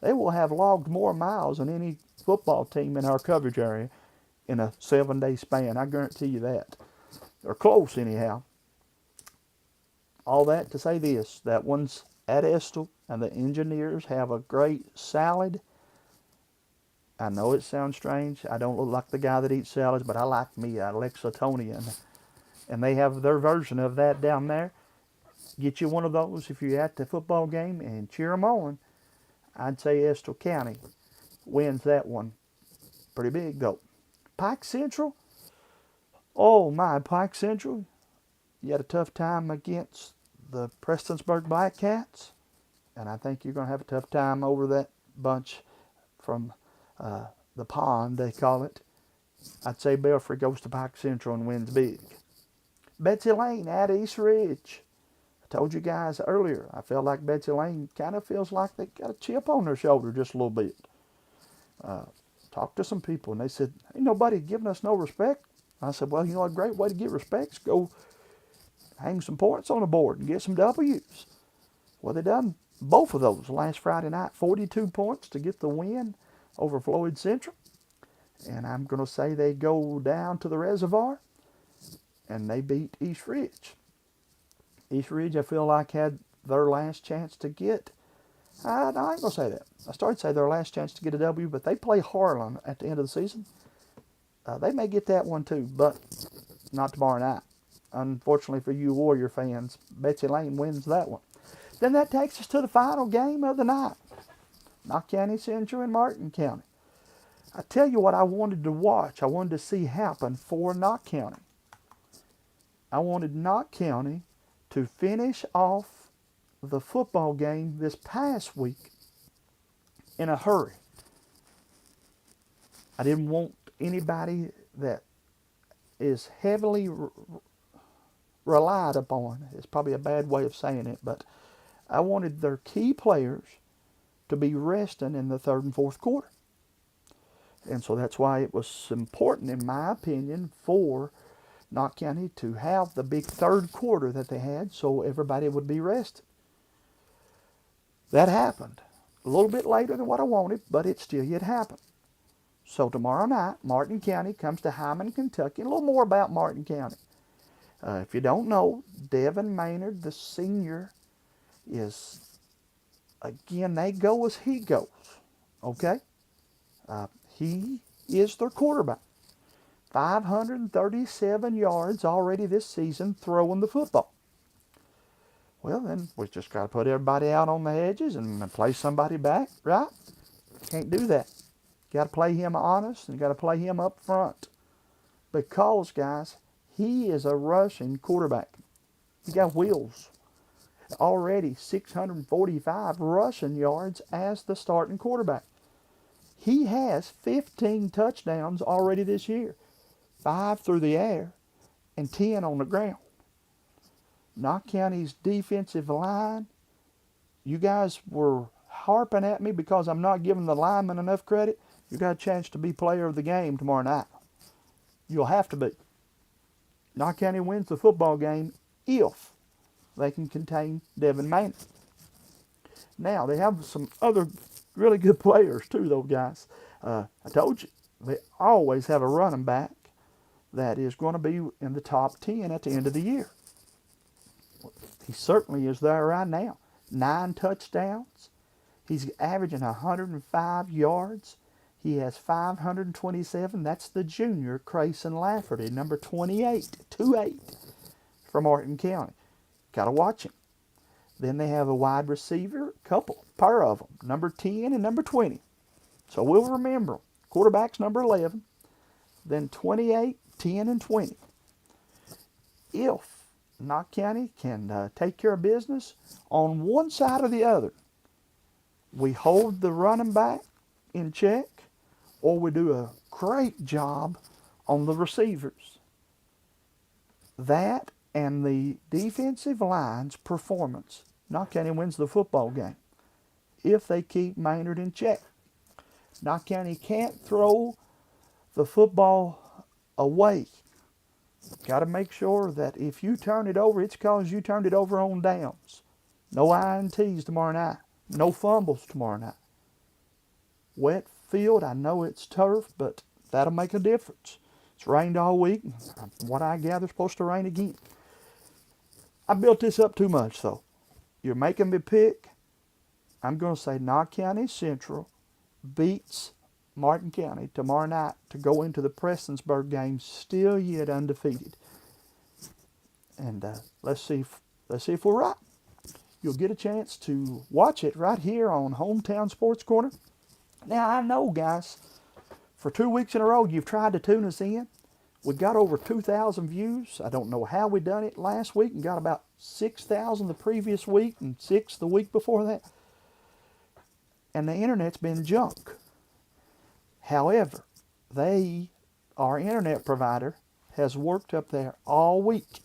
They will have logged more miles than any football team in our coverage area in a 7-day span. I guarantee you that. They're close anyhow. All that to say this, that one's at Estill, and the Engineers have a great salad. I know it sounds strange. I don't look like the guy that eats salads, but I like me a Lexingtonian. And they have their version of that down there. Get you one of those if you're at the football game and cheer them on. I'd say Estill County wins that one. Pretty big, though. Pike Central. Oh, my, Pike Central. You had a tough time against the Prestonsburg Black Cats. And I think you're going to have a tough time over that bunch from the pond, they call it. I'd say Belfry goes to Pike Central and wins big. Betsy Lane at East Ridge. I told you guys earlier, I felt like Betsy Lane kind of feels like they got a chip on their shoulder just a little bit. Talked to some people, and they said, ain't nobody giving us no respect. I said, well, you know, a great way to get respect is go hang some points on the board and get some W's. Well, they done both of those last Friday night. 42 points to get the win over Floyd Central. And I'm going to say they go down to the reservoir and they beat East Ridge. East Ridge, I feel like, had their last chance to get, no, I ain't going to say that. I started to say their last chance to get a W, but they play Harlan at the end of the season. They may get that one too, but not tomorrow night. Unfortunately for you Warrior fans, Betsy Lane wins that one. Then that takes us to the final game of the night. Knott County Central and Martin County. I tell you what I wanted to watch. I wanted to see happen for Knott County. I wanted Knott County to finish off the football game this past week in a hurry. I didn't want anybody that is heavily relied upon. It's probably a bad way of saying it, but I wanted their key players to be resting in the third and fourth quarter. And so that's why it was important, in my opinion, for Knott County to have the big third quarter that they had so everybody would be rested. That happened. A little bit later than what I wanted, but it still yet happened. So tomorrow night, Martin County comes to Hyman, Kentucky. And a little more about Martin County. If you don't know, Devin Maynard, the senior, is, again, they go as he goes. Okay? He is their quarterback. 537 yards already this season throwing the football. Well, then we just got to put everybody out on the edges and play somebody back, right? Can't do that. Got to play him honest and got to play him up front. Because, guys, he is a rushing quarterback. He got wheels. Already 645 rushing yards as the starting quarterback. He has 15 touchdowns already this year. 5 through the air and 10 on the ground. Knott County's defensive line, you guys were harping at me because I'm not giving the linemen enough credit. You got a chance to be player of the game tomorrow night. You'll have to be. Knott County wins the football game if they can contain Devin Maynard. Now, they have some other really good players too, though, guys. I told you, they always have a running back that is going to be in the top 10 at the end of the year. He certainly is there right now. 9 touchdowns. He's averaging 105 yards. He has 527. That's the junior, Crayson Lafferty, number 28, 2'8", from Martin County. Got to watch him. Then they have a wide receiver, pair of them, number 10 and number 20. So we'll remember them. Quarterback's number 11, then 28, 10, and 20. If Knott County can take care of business on one side or the other, we hold the running back in check, or we do a great job on the receivers. That and the defensive line's performance, Knott County wins the football game if they keep Maynard in check. Knott County can't throw the football away. Got to make sure that if you turn it over, it's because you turned it over on downs. No INTs tomorrow night. No fumbles tomorrow night. Wet field, I know it's turf, but that'll make a difference. It's rained all week. What I gather, it's supposed to rain again. I built this up too much, though. You're making me pick. I'm going to say Knott County Central beats Martin County tomorrow night to go into the Prestonsburg game still yet undefeated. And let's see if we're right. You'll get a chance to watch it right here on Hometown Sports Corner. Now, I know, guys, for 2 weeks in a row, you've tried to tune us in. We got over 2,000 views. I don't know how we done it last week and got about 6,000 the previous week and 6 the week before that. And the internet's been junk. However, our internet provider has worked up there all week.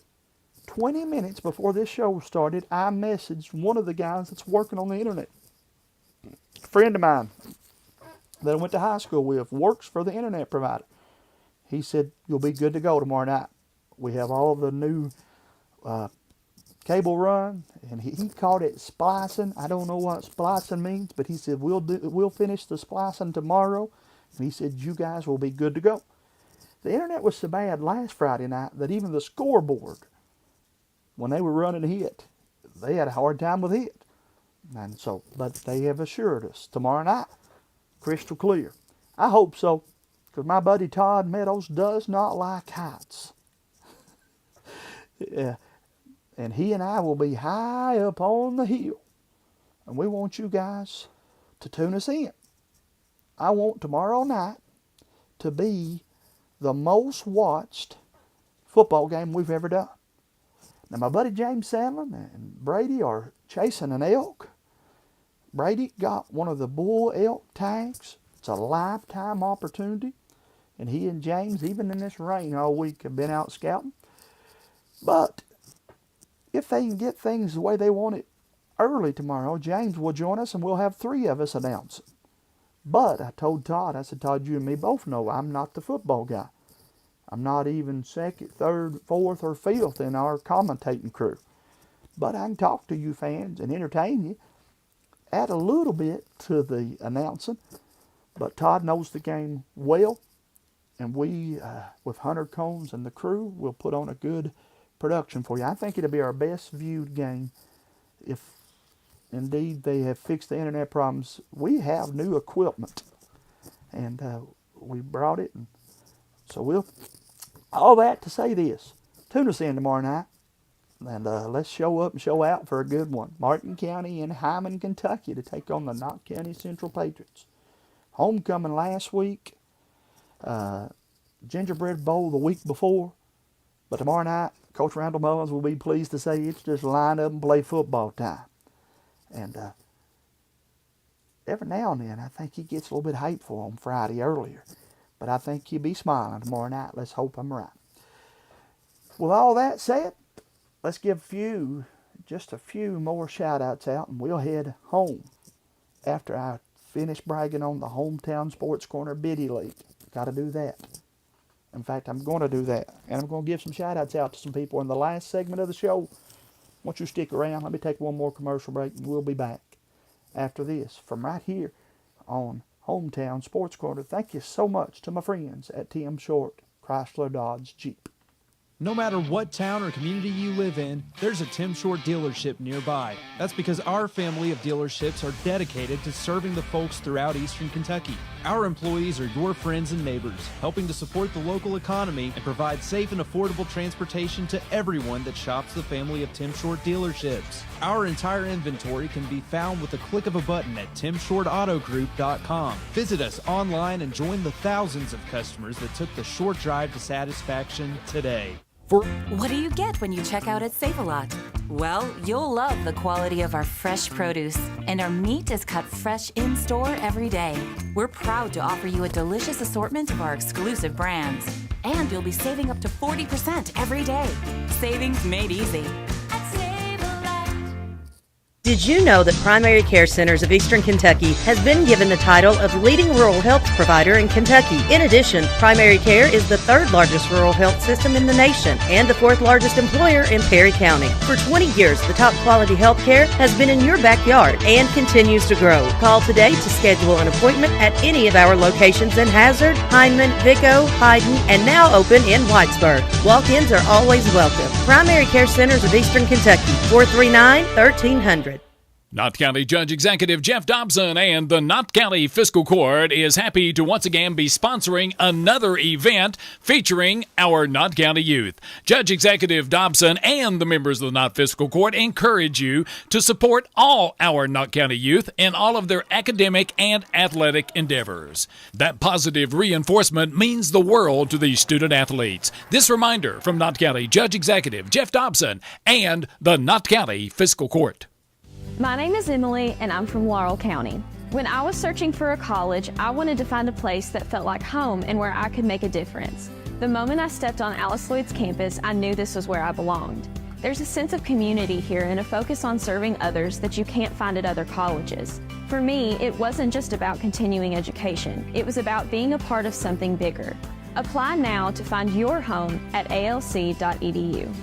20 minutes before this show started, I messaged one of the guys that's working on the internet. A friend of mine that I went to high school with works for the internet provider. He said, you'll be good to go tomorrow night. We have all the new cable run, and he called it splicing. I don't know what splicing means, but he said, we'll finish the splicing tomorrow. And he said, you guys will be good to go. The internet was so bad last Friday night that even the scoreboard, when they were running hit, they had a hard time with it. And so, but they have assured us tomorrow night, crystal clear. I hope so, because my buddy Todd Meadows does not like heights. Yeah. And he and I will be high up on the hill. And we want you guys to tune us in. I want tomorrow night to be the most watched football game we've ever done. Now, my buddy James Sandlin and Brady are chasing an elk. Brady got one of the bull elk tags. It's a lifetime opportunity. And he and James, even in this rain all week, have been out scouting. But if they can get things the way they want it early tomorrow, James will join us and we'll have 3 of us announce it. But I told Todd, I said, Todd, you and me both know I'm not the football guy. I'm not even 2nd, 3rd, 4th, or 5th in our commentating crew. But I can talk to you fans and entertain you. Add a little bit to the announcing. But Todd knows the game well. And we, with Hunter Combs and the crew, will put on a good production for you. I think it'll be our best viewed game if indeed they have fixed the internet problems. We have new equipment. And we brought it. And so all that to say this. Tune us in tomorrow night. And let's show up and show out for a good one. Martin County and Hyman, Kentucky to take on the Knott County Central Patriots. Homecoming last week. Gingerbread Bowl the week before. But tomorrow night, Coach Randall Mullins will be pleased to say it's just line up and play football time. And every now and then, I think he gets a little bit hateful on Friday earlier. But I think he'll be smiling tomorrow night. Let's hope I'm right. With all that said, let's give just a few more shout-outs out, and we'll head home after I finish bragging on the Hometown Sports Corner Biddy League. Got to do that. In fact, I'm going to do that. And I'm going to give some shout-outs out to some people in the last segment of the show. Once you stick around, let me take one more commercial break, and we'll be back after this from right here on Hometown Sports Corner. Thank you so much to my friends at Tim Short Chrysler Dodge Jeep. No matter what town or community you live in, there's a Tim Short dealership nearby. That's because our family of dealerships are dedicated to serving the folks throughout Eastern Kentucky. Our employees are your friends and neighbors, helping to support the local economy and provide safe and affordable transportation to everyone that shops the family of Tim Short dealerships. Our entire inventory can be found with the click of a button at timshortautogroup.com. Visit us online and join the thousands of customers that took the short drive to satisfaction today. What do you get when you check out at Save-A-Lot? Well, you'll love the quality of our fresh produce, and our meat is cut fresh in-store every day. We're proud to offer you a delicious assortment of our exclusive brands, and you'll be saving up to 40% every day. Savings made easy. Did you know that Primary Care Centers of Eastern Kentucky has been given the title of leading rural health provider in Kentucky? In addition, Primary Care is the third largest rural health system in the nation and the fourth largest employer in Perry County. For 20 years, the top quality health care has been in your backyard and continues to grow. Call today to schedule an appointment at any of our locations in Hazard, Hindman, Vico, Hyden, and now open in Whitesburg. Walk-ins are always welcome. Primary Care Centers of Eastern Kentucky, 439-1300. Knott County Judge Executive Jeff Dobson and the Knott County Fiscal Court is happy to once again be sponsoring another event featuring our Knott County youth. Judge Executive Dobson and the members of the Knott Fiscal Court encourage you to support all our Knott County youth in all of their academic and athletic endeavors. That positive reinforcement means the world to these student athletes. This reminder from Knott County Judge Executive Jeff Dobson and the Knott County Fiscal Court. My name is Emily, and I'm from Laurel County. When I was searching for a college, I wanted to find a place that felt like home and where I could make a difference. The moment I stepped on Alice Lloyd's campus, I knew this was where I belonged. There's a sense of community here and a focus on serving others that you can't find at other colleges. For me, it wasn't just about continuing education. It was about being a part of something bigger. Apply now to find your home at alc.edu.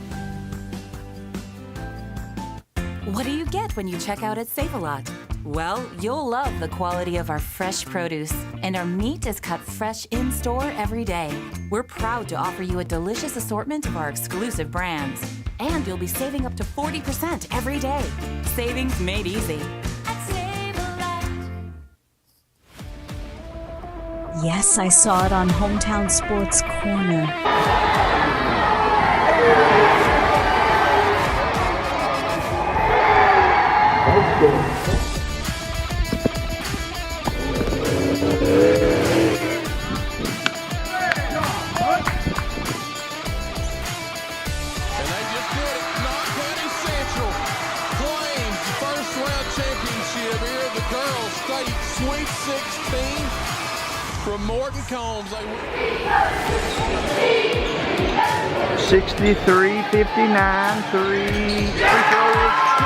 What do you get when you check out at Save-A-Lot? Well, you'll love the quality of our fresh produce, and our meat is cut fresh in-store every day. We're proud to offer you a delicious assortment of our exclusive brands, and you'll be saving up to 40% every day. Savings made easy. Yes, I saw it on Hometown Sports Corner. 16 from Morton Combs. 63-59, free throw is good.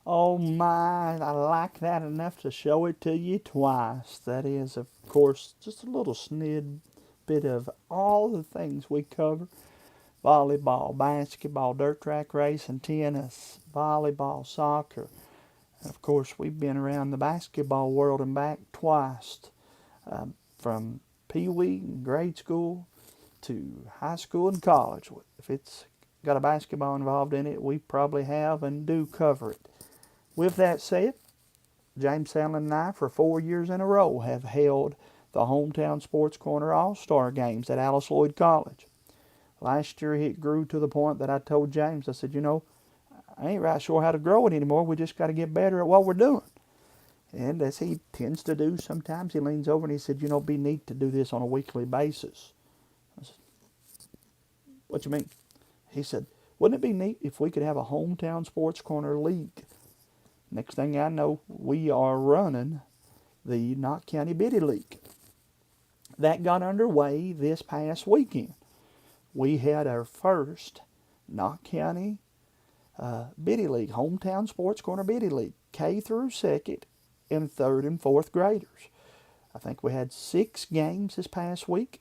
Oh my, I like that enough to show it to you twice. That is, of course, just a little snippet of all the things we cover. Volleyball, basketball, dirt track racing, tennis, volleyball, soccer. And of course, we've been around the basketball world and back twice. From pee-wee and grade school to high school and college. If it's got a basketball involved in it, we probably have and do cover it. With that said, James Sandlin and I, for 4 years in a row, have held the Hometown Sports Corner All-Star Games at Alice Lloyd College. Last year, it grew to the point that I told James, I said, you know, I ain't right sure how to grow it anymore. We just got to get better at what we're doing. And as he tends to do sometimes, he leans over and he said, you know, it'd be neat to do this on a weekly basis. I said, what you mean? He said, wouldn't it be neat if we could have a Hometown Sports Corner League? Next thing I know, we are running the Knott County Biddy League. That got underway this past weekend. we had our first Knott County Biddy League, Hometown Sports Corner Biddy League, K through 2nd and 3rd and 4th graders. I think we had 6 games this past week.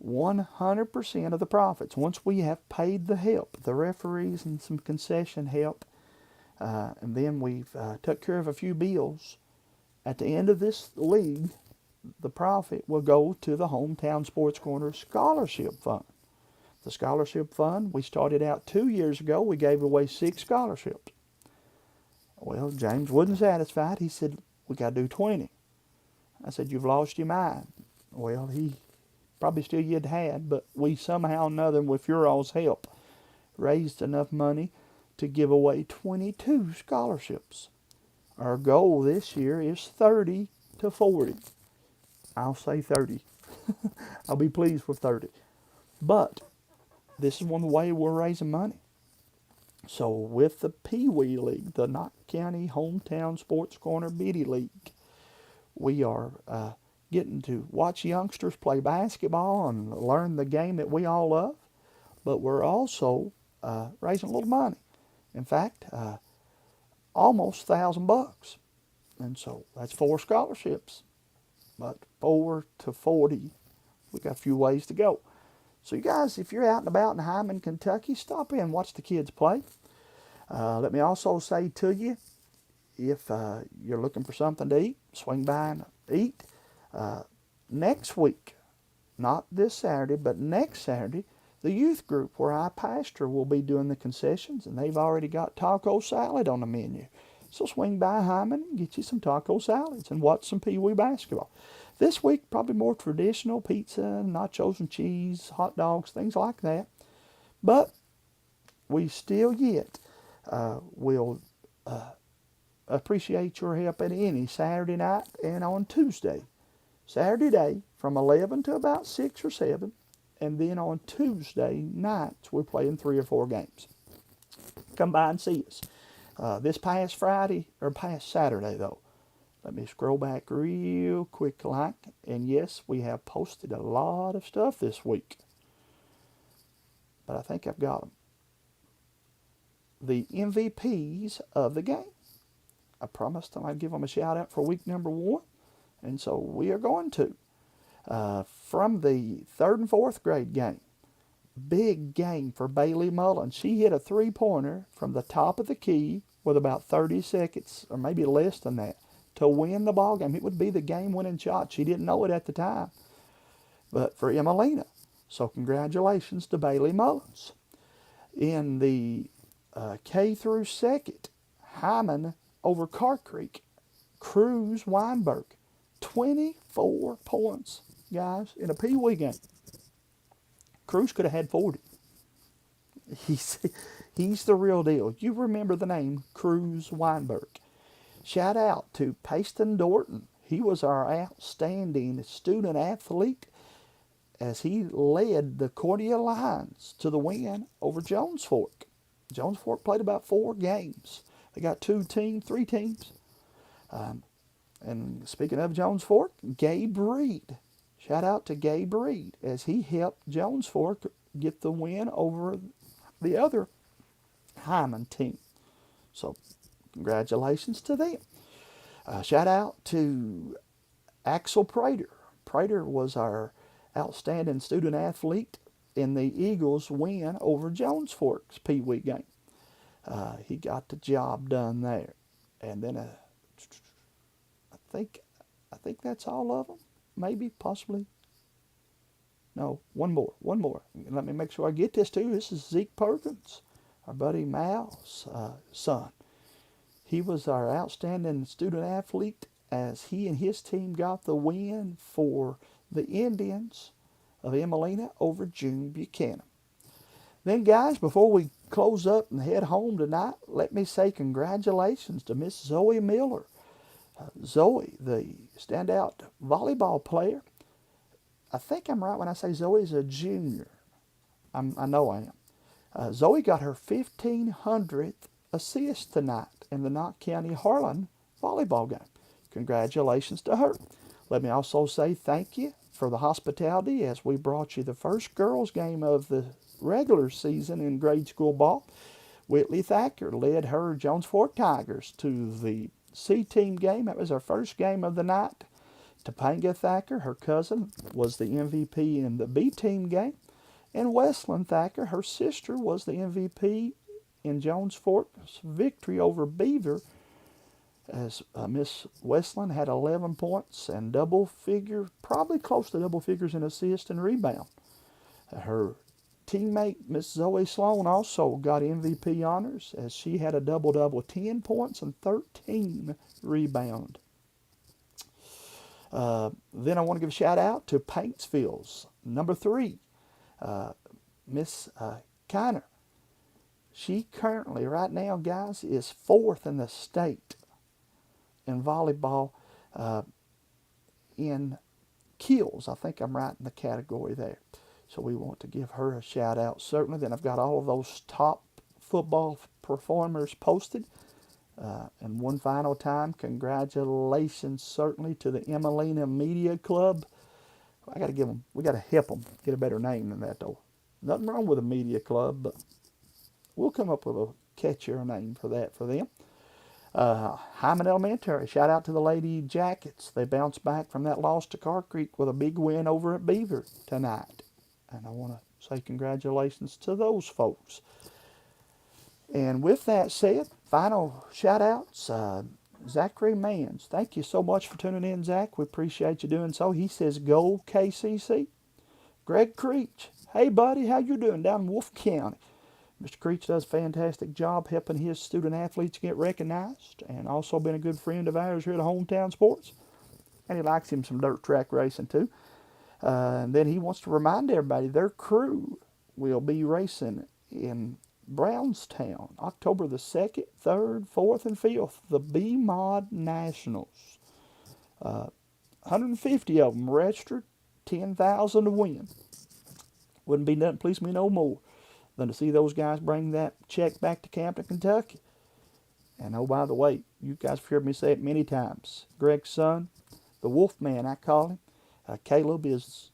100% of the profits, once we have paid the help, the referees and some concession help, and then we've took care of a few bills, at the end of this league, the profit will go to the Hometown Sports Corner Scholarship Fund. The Scholarship Fund, we started out 2 years ago. We gave away 6 scholarships. Well, James wasn't satisfied. He said, we got to do 20. I said, you've lost your mind. Well, he probably still you'd had, but we somehow or another, with your all's help, raised enough money to give away 22 scholarships. Our goal this year is 30 to 40. I'll say 30. I'll be pleased with 30. But this is one way we're raising money. So with the Pee Wee League, the Knott County Hometown Sports Corner Biddy League, we are getting to watch youngsters play basketball and learn the game that we all love. But we're also raising a little money. In fact, almost $1,000. And so that's 4 scholarships. But 4 to 40, we got a few ways to go. So you guys, if you're out and about in Hyman, Kentucky, stop in and watch the kids play. Let me also say to you, if you're looking for something to eat, swing by and eat. Next week, not this Saturday, but next Saturday, the youth group where I pastor will be doing the concessions, and they've already got taco salad on the menu. So swing by Hyman and get you some taco salads and watch some Pee Wee basketball. This week, probably more traditional pizza, nachos and cheese, hot dogs, things like that. But we still yet will appreciate your help at any Saturday night and on Tuesday. Saturday day from 11 to about 6 or 7. And then on Tuesday nights, we're playing 3 or 4 games. Come by and see us. This past Friday, or past Saturday though, let me scroll back real quick like, and yes, we have posted a lot of stuff this week. But I think I've got them. The MVPs of the game. I promised them I'd give them a shout out for week number 1, and so we are going to. From the 3rd and 4th grade game, big game for Bailey Mullins. She hit a 3-pointer from the top of the key with about 30 seconds, or maybe less than that, to win the ball game. It would be the game-winning shot. She didn't know it at the time, but for Emelina. So congratulations to Bailey Mullins. In the K through 2nd, Hyman over Car Creek, Cruz Weinberg, 24 points, guys, in a Pee Wee game. Cruz could have had 40. He's the real deal. You remember the name Cruz Weinberg. Shout out to Payton Dorton. He was our outstanding student athlete as he led the Cordia Lions to the win over Jones Fork. Jones Fork played about 4 games. They got 3 teams. And speaking of Jones Fork, Gabe Reed. Shout out to Gabe Reed as he helped Jones Fork get the win over the other Hyman team. So congratulations to them. Shout out to Axel Prater. Prater was our outstanding student athlete in the Eagles' win over Jones Fork's Pee Wee game. He got the job done there. And then I think that's all of them. Maybe, possibly. No, one more. Let me make sure I get this too. This is Zeke Perkins, our buddy Mal's son. He was our outstanding student athlete as he and his team got the win for the Indians of Emelina over June Buchanan. Then, guys, before we close up and head home tonight, let me say congratulations to Miss Zoe Miller. Zoe, the standout volleyball player. I think I'm right when I say Zoe's a junior. I know I am. Zoe got her 1,500th assist tonight in the Knott County Harlan volleyball game. Congratulations to her. Let me also say thank you for the hospitality as we brought you the first girls game of the regular season in grade school ball. Whitley Thacker led her Jones Fork Tigers to the C-team game. That was our first game of the night. Topanga Thacker, her cousin, was the MVP in the B-team game. And Westland Thacker, her sister, was the MVP in Jones Fork's victory over Beaver, as Miss Westland had 11 points and probably close to double figures in assist and rebound. Her teammate, Miss Zoe Sloan, also got MVP honors as she had a double-double, 10 points and 13 rebound. Then I want to give a shout-out to Paintsville's number 3, Miss Kiner. She currently, right now, guys, is 4th in the state in volleyball in kills. I think I'm right in the category there. So we want to give her a shout out, certainly. Then I've got all of those top football performers posted. And one final time, congratulations certainly to the Emelina Media Club. We got to help them get a better name than that though. Nothing wrong with a media club, but we'll come up with a catchier name for that for them. Hyman Elementary, shout out to the Lady Jackets. They bounced back from that loss to Car Creek with a big win over at Beaver tonight. And I want to say congratulations to those folks. And with that said, final shout outs, Zachary Mans. Thank you so much for tuning in, Zach. We appreciate you doing so. He says, go KCC. Greg Creech, hey buddy, how you doing down in Wolf County? Mr. Creech does a fantastic job helping his student athletes get recognized, and also been a good friend of ours here at Hometown Sports. And he likes him some dirt track racing too. And then he wants to remind everybody their crew will be racing in Brownstown, October the 2nd, 3rd, 4th, and 5th, the B-Mod Nationals. 150 of them registered, 10,000 to win. Wouldn't be nothing please me no more than to see those guys bring that check back to Campton, Kentucky. And oh, by the way, you guys have heard me say it many times. Greg's son, the Wolfman, I call him. Caleb is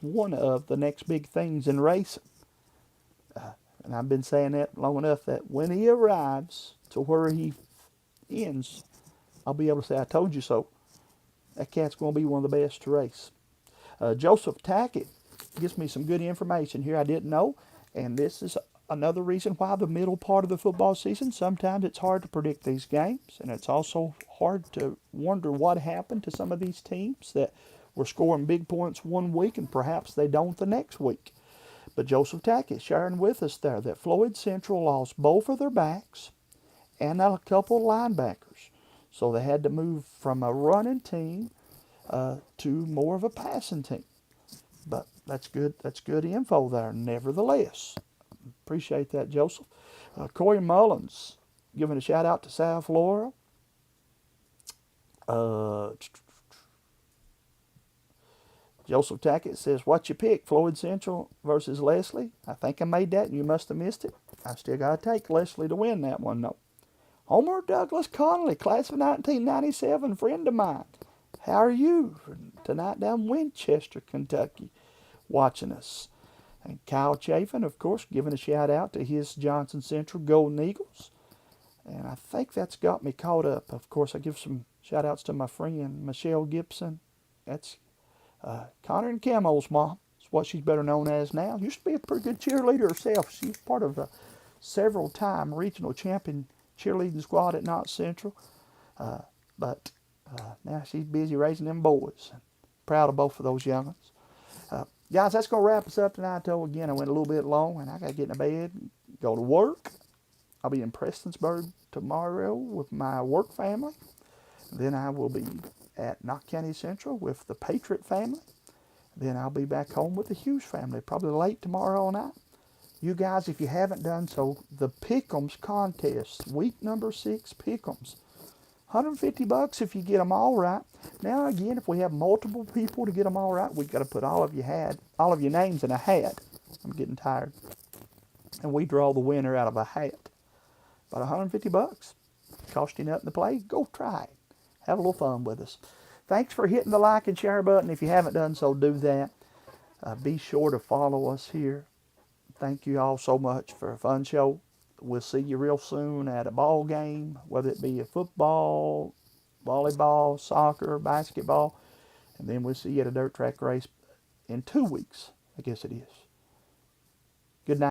one of the next big things in racing. And I've been saying that long enough that when he arrives to where he ends, I'll be able to say, I told you so. That cat's going to be one of the best to race. Joseph Tackett gives me some good information here I didn't know. And this is another reason why the middle part of the football season, sometimes it's hard to predict these games. And it's also hard to wonder what happened to some of these teams that were scoring big points one week and perhaps they don't the next week. But Joseph Tackett sharing with us there that Floyd Central lost both of their backs and a couple of linebackers. So they had to move from a running team to more of a passing team. But that's good info there, nevertheless. Appreciate that, Joseph. Corey Mullins giving a shout out to South Laurel. Joseph Tackett says, what you pick, Floyd Central versus Leslie? I think I made that and you must have missed it. I still got to take Leslie to win that one, though. Homer Douglas Connolly, class of 1997, friend of mine. How are you tonight down in Winchester, Kentucky, watching us? And Kyle Chafin, of course, giving a shout out to his Johnson Central Golden Eagles. And I think that's got me caught up. Of course, I give some shout outs to my friend Michelle Gibson. That's Connor and Camo's mom. That's what she's better known as now. Used to be a pretty good cheerleader herself. She's part of a several-time regional champion cheerleading squad at Knott Central. But now she's busy raising them boys. Proud of both of those young ones. Guys, that's going to wrap us up tonight. Again, I went a little bit long, and I got to get in bed, go to work. I'll be in Prestonsburg tomorrow with my work family. Then I will be at Knott County Central with the Patriot family. Then I'll be back home with the Hughes family, probably late tomorrow night. You guys, if you haven't done so, the Pick'ems contest, week number 6 Pick'ems. $150 if you get them all right. Now again, if we have multiple people to get them all right, we've got to put all of your names in a hat. I'm getting tired. And we draw the winner out of a hat. About $150. Cost you nothing to play. Go try it. Have a little fun with us. thanks for hitting the like and share button. If you haven't done so, do that. Be sure to follow us here. Thank you all so much for a fun show. We'll see you real soon at a ball game, whether it be a football, volleyball, soccer, basketball. And then we'll see you at a dirt track race in 2 weeks, I guess it is.